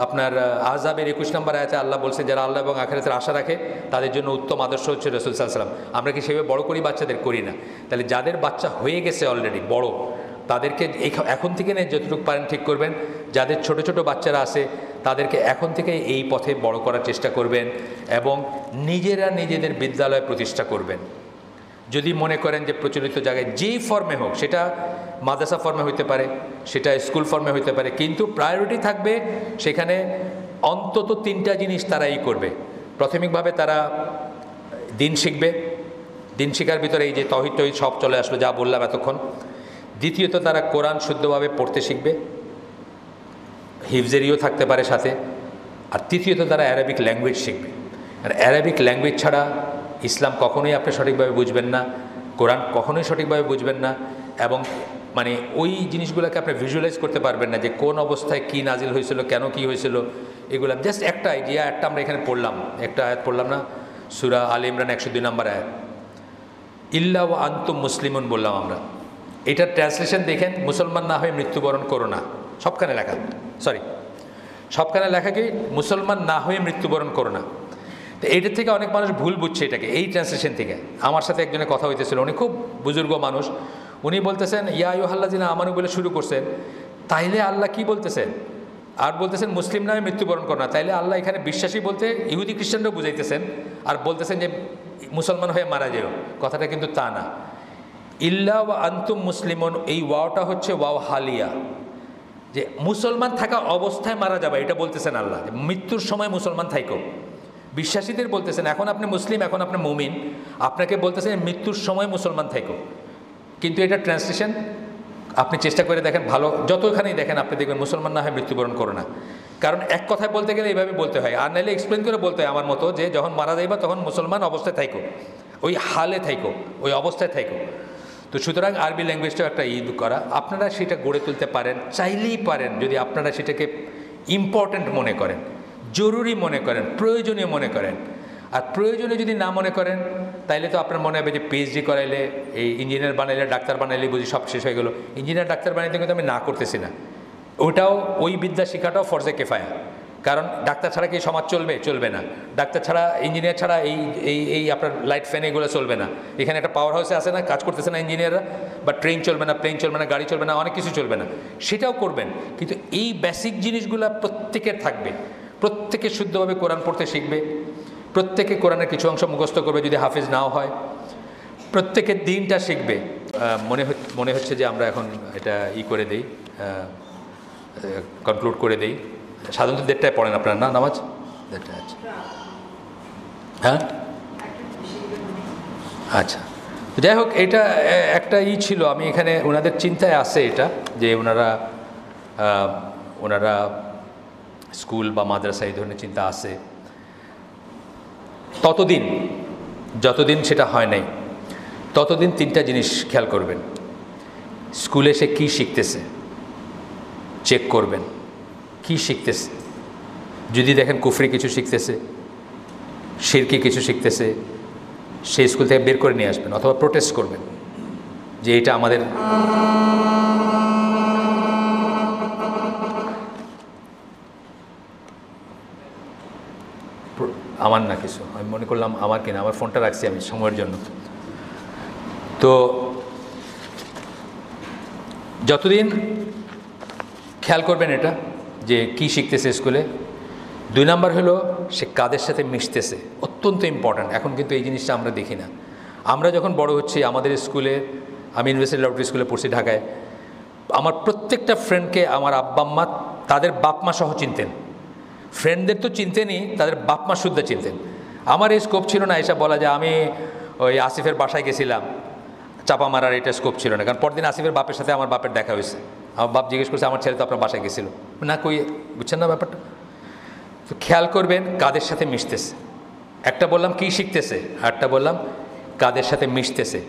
আপনার আহজাবের 21 নম্বর আয়াতে আল্লাহ বলছেন, যারা আল্লাহ এবং আখিরাতের আশা রাখে তাদের জন্য উত্তম আদর্শ হচ্ছে রাসূল সাল্লাল্লাহু আলাইহি ওয়াসাল্লাম। আমরা কি সেভাবে বড় করি? বাচ্চাদের করি না। তাহলে যাদের বাচ্চা হয়ে গেছে অলরেডি বড়, তাদেরকে এখন থেকে যতটুকু পারেন ঠিক করবেন। যাদের ছোট ছোট বাচ্চারা আছে তাদেরকে এখন থেকে এই পথে বড় করার চেষ্টা করবেন এবং নিজেরা নিজেদের বিদ্যালয় প্রতিষ্ঠা করবেন। যদি মনে করেন যে প্রচলিত জায়গায় যেই ফর্মে হোক, সেটা মাদ্রাসা ফর্মে হইতে পারে, সেটা স্কুল ফর্মে হইতে পারে, কিন্তু প্রায়োরিটি থাকবে সেখানে অন্তত 3টা জিনিস তারা করবে। প্রাথমিকভাবে তারা দিন শিখবে, দিন শিখার ভিতরে এই যে তৌহিদ সব চলে আসলো যা বললাম এতক্ষণ। দ্বিতীয়ত তারা কোরআন শুদ্ধভাবে পড়তে শিখবে, হিফজেরিও থাকতে পারে সাথে। আর তৃতীয়ত তারা অ্যারাবিক ল্যাঙ্গুয়েজ শিখবে। আর অ্যারাবিক ল্যাঙ্গুয়েজ ছাড়া ইসলাম কখনোই আপনি সঠিকভাবে বুঝবেন না, কোরআন কখনোই সঠিকভাবে বুঝবেন না, এবং মানে ওই জিনিসগুলোকে আপনি ভিজুয়ালাইজ করতে পারবেন না যে কোন অবস্থায় কি নাজিল হয়েছিল, কেন কি হয়েছিল। এগুলো জাস্ট একটা আয়াতটা আমরা এখানে পড়লাম, একটা আয়াত পড়লাম না, সূরা আলে ইমরান 102 নম্বর আয়াত, ইল্লা ওয়া আনতুম মুসলিমুন বললাম আমরা। এটার ট্রান্সলেশন দেখেন, মুসলমান না হয়ে মৃত্যুবরণ করো না। সবখানে লেখা কি মুসলমান না হয়ে মৃত্যুবরণ করো না। তো এইটার থেকে অনেক মানুষ ভুল বুঝছে এটাকে, এই ট্রান্সলেশন থেকে। আমার সাথে একজনের কথা হইতেছিল, উনি খুব বুজুর্গ মানুষ, উনি বলতেছেন ইয়া আইয়ুহাল্লাযিনা আমানু বলে শুরু করছেন, তাইলে আল্লাহ কি বলতেছেন? আর বলতেছেন মুসলিম নামে মৃত্যুবরণ করো না। তাইলে আল্লাহ এখানে বিশ্বাসী বলতে ইহুদি খ্রিস্টানরাও বুঝাইতেছেন, আর বলতেছেন যে মুসলমান হয়ে মারা যেও। কথাটা কিন্তু তা না। ইল্লা ওয়া আনতুম মুসলিমুন, এই ওয়াওটা হচ্ছে ওয়াও হালিয়া, যে মুসলমান থাকা অবস্থায় মারা যাবে, এটা বলতেছেন আল্লাহ। মৃত্যুর সময় মুসলমান থাইকো, বিশ্বাসীদের বলতেছেন এখন আপনি মুসলিম, এখন আপনি মুমিন, আপনাকে বলতেছেন মৃত্যুর সময় মুসলমান থাইকো। কিন্তু এটা ট্রান্সলেশন আপনি চেষ্টা করে দেখেন, ভালো যতখানেই দেখেন আপনি দেখবেন মুসলমান না হয় মৃত্যুবরণ করো না। কারণ এক কথায় বলতে গেলে এইভাবে বলতে হয়, আর নাইলে এক্সপ্লেন করে বলতে হয় আমার মতো, যে যখন মারা যাইবা তখন মুসলমান অবস্থায় থাইকো, ওই হালে থাইকো, ওই অবস্থায় থাইকো। তো সুতরাং আরবি ল্যাঙ্গুয়েজটাও একটা করা, আপনারা সেটা গড়ে তুলতে পারেন, চাইলেই পারেন, যদি আপনারা সেটাকে ইম্পর্ট্যান্ট মনে করেন, জরুরি মনে করেন, প্রয়োজনীয় মনে করেন। আর প্রয়োজনীয় যদি না মনে করেন, তাইলে তো আপনার মনে হবে যে পিএইচডি করাইলে, এই ইঞ্জিনিয়ার বানাইলে, ডাক্তার বানাইলে বুঝি সব শেষ হয়ে গেলো। ইঞ্জিনিয়ার ডাক্তার বানাইতে কিন্তু আমি না করতেছি না, ওটাও ওই বিদ্যা শেখাটাও ফরজে কেফায়া, কারণ ডাক্তার ছাড়া কি সমাজ চলবে না। ডাক্তার ছাড়া, ইঞ্জিনিয়ার ছাড়া এই এই এই আপনার লাইট ফ্যান এগুলো চলবে না। এখানে একটা পাওয়ার হাউসে আসে না, কাজ করতেছে না ইঞ্জিনিয়াররা, বা ট্রেন চলবে না, প্লেন চলবে না, গাড়ি চলবে না, অনেক কিছু চলবে না, সেটাও করবেন। কিন্তু এই বেসিক জিনিসগুলো প্রত্যেকের থাকবে। প্রত্যেকে শুদ্ধভাবে কোরআন পড়তে শিখবে, প্রত্যেকে কোরআনের কিছু অংশ মুখস্থ করবে যদি হাফেজ নাও হয়, প্রত্যেকের দিনটা শিখবে। মনে হচ্ছে যে আমরা এখন এটা করে দেই, কনক্লুড করে দেই। সাধারণত 1:30টায় পড়েন আপনারা না নামাজ? 1:30টায়। আচ্ছা, হ্যাঁ, আচ্ছা, যাই হোক, এটা একটা ছিল। আমি এখানে ওনাদের চিন্তায় আছে এটা, যে ওনারা স্কুল বা মাদ্রাসা এই ধরনের চিন্তা আছে। যতদিন সেটা হয় নাই, ততদিন 3টা জিনিস খেয়াল করবেন। স্কুলে সে কী শিখতেছে চেক করবেন, কি শিখতেছে। যদি দেখেন কুফরি কিছু শিখতেছে, শিরকি কিছু শিখতেছে, সেই স্কুল থেকে বের করে নিয়ে আসবেন, অথবা প্রোটেস্ট করবেন যে এটা আমাদের আমার না কিছু, আমি মনে করলাম আমার কিনা, আমার ফোনটা রাখছি আমি সময়ের জন্য। তো যতদিন খেয়াল করবেন এটা, যে কি শিখতেছে স্কুলে। 2 নাম্বার হলো সে কাদের সাথে মিশতেছে, অত্যন্ত ইম্পর্ট্যান্ট। এখন কিন্তু এই জিনিসটা আমরা দেখি না। আমরা যখন বড় হচ্ছি, আমাদের স্কুলে, আমি ইউনিভার্সিটি ল্যাবরেটরি স্কুলে পড়ছি ঢাকায়, আমার প্রত্যেকটা ফ্রেন্ডকে আমার আব্বা আম্মা তাদের বাপ মা সহ চিনতেন। ফ্রেন্ডদের তো চিনতেনই, তাদের বাপ মা শুদ্ধ চিনতেন। আমার এই স্কোপ ছিল না এসব বলা, যে আমি ওই আসিফের বাসায় গেছিলাম, চাপা মারার এটা স্কোপ ছিল না। কারণ পরদিন আসিফের বাপের সাথে আমার বাপের দেখা হয়েছে। আমার বাপ জিজ্ঞেস করছে, আমার ছেলে তো আপনার বাসায় গেছিল না, কই, বুঝছেন না ব্যাপারটা? তো খেয়াল করবেন কাদের সাথে মিশতেছে। একটা বললাম কি শিখতেছে, আরটা বললাম কাদের সাথে মিশতেছে।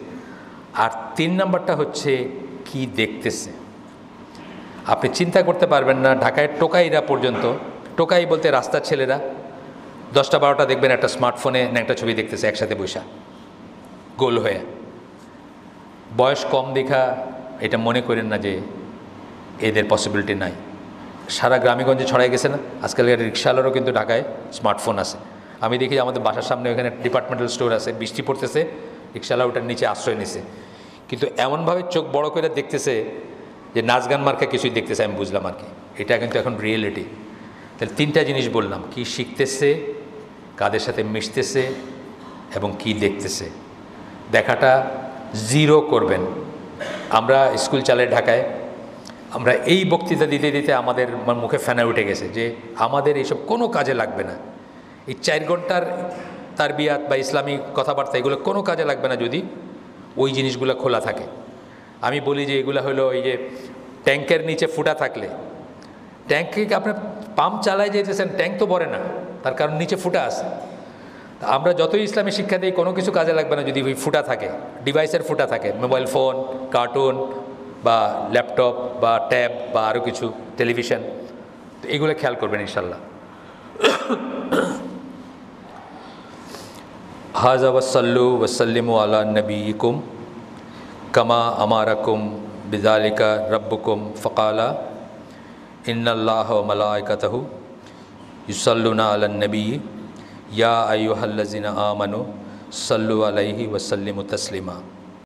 আর 3 নাম্বারটা হচ্ছে কি দেখতেছে। আপনি চিন্তা করতে পারবেন না, ঢাকায় টোকাইরা পর্যন্ত, টোকাই বলতে রাস্তার ছেলেরা 10টা-12টা দেখবেন একটা স্মার্টফোনে একটা ছবি দেখতেছে একসাথে বৈশা, গোল হয়ে। বয়স কম দেখা এটা মনে করেন না যে এদের পসিবিলিটি নাই। সারা গ্রামেগঞ্জে ছড়াই গেছে না, আজকালকার রিক্সাওয়ালারও কিন্তু ঢাকায় স্মার্টফোন আছে। আমি দেখি আমাদের বাসার সামনে ওখানে ডিপার্টমেন্টাল স্টোর আছে, বৃষ্টি পড়তেছে, রিক্সাওয়ালা ওটার নিচে আশ্রয় নিছে, কিন্তু এমনভাবে চোখ বড় করে দেখতেছে যে নাচ গান মার্কা কিছুই দেখতেছে। আমি বুঝলাম আর কি, এটা কিন্তু এখন রিয়েলিটি। তাহলে 3টা জিনিস বললাম, কি শিখতেছে, কাদের সাথে মিশতেছে, এবং কি দেখতেছে। দেখাটা 0 করবেন। আমরা স্কুল চালাই ঢাকায়, আমরা এই বক্তৃতা দিতে দিতে আমাদের মুখে ফেনা উঠে গেছে যে আমাদের এইসব কোনো কাজে লাগবে না। এই 4 ঘন্টার তারবিয়াত বা ইসলামিক কথাবার্তা এগুলো কোনো কাজে লাগবে না যদি ওই জিনিসগুলো খোলা থাকে। আমি বলি যে এগুলো হলো এই যে ট্যাঙ্কের নিচে ফুটা থাকলে, ট্যাঙ্কে আপনার পাম্প চালায় যেতেছেন, ট্যাঙ্ক তো ভরে না, তার কারণ নিচে ফুটা আছে। আমরা যতই ইসলামী শিক্ষা দিই, কোনো কিছু কাজে লাগবে না যদি ওই ফুটা থাকে, ডিভাইসের ফুটা থাকে, মোবাইল ফোন, কার্টুন বা ল্যাপটপ বা ট্যাব বা আরও কিছু, টেলিভিশন। তো এগুলো খেয়াল করবেন ইনশাল্লাহ। হাজা ওয়াসাল্লু ওয়াসাল্লিমু আলা নবীকুম কামা আমারাকুম বিযালিকা রাব্বুকুম ফাকালা ইন্নাল্লাহা ওয়া মালাইকাতাহু ইউসাল্লুনা আলান নবী ইয়া আইয়ুহাল্লাযিনা আমানু সাল্লু আলাইহি ওয়া সাল্লিমু তাসলিমা।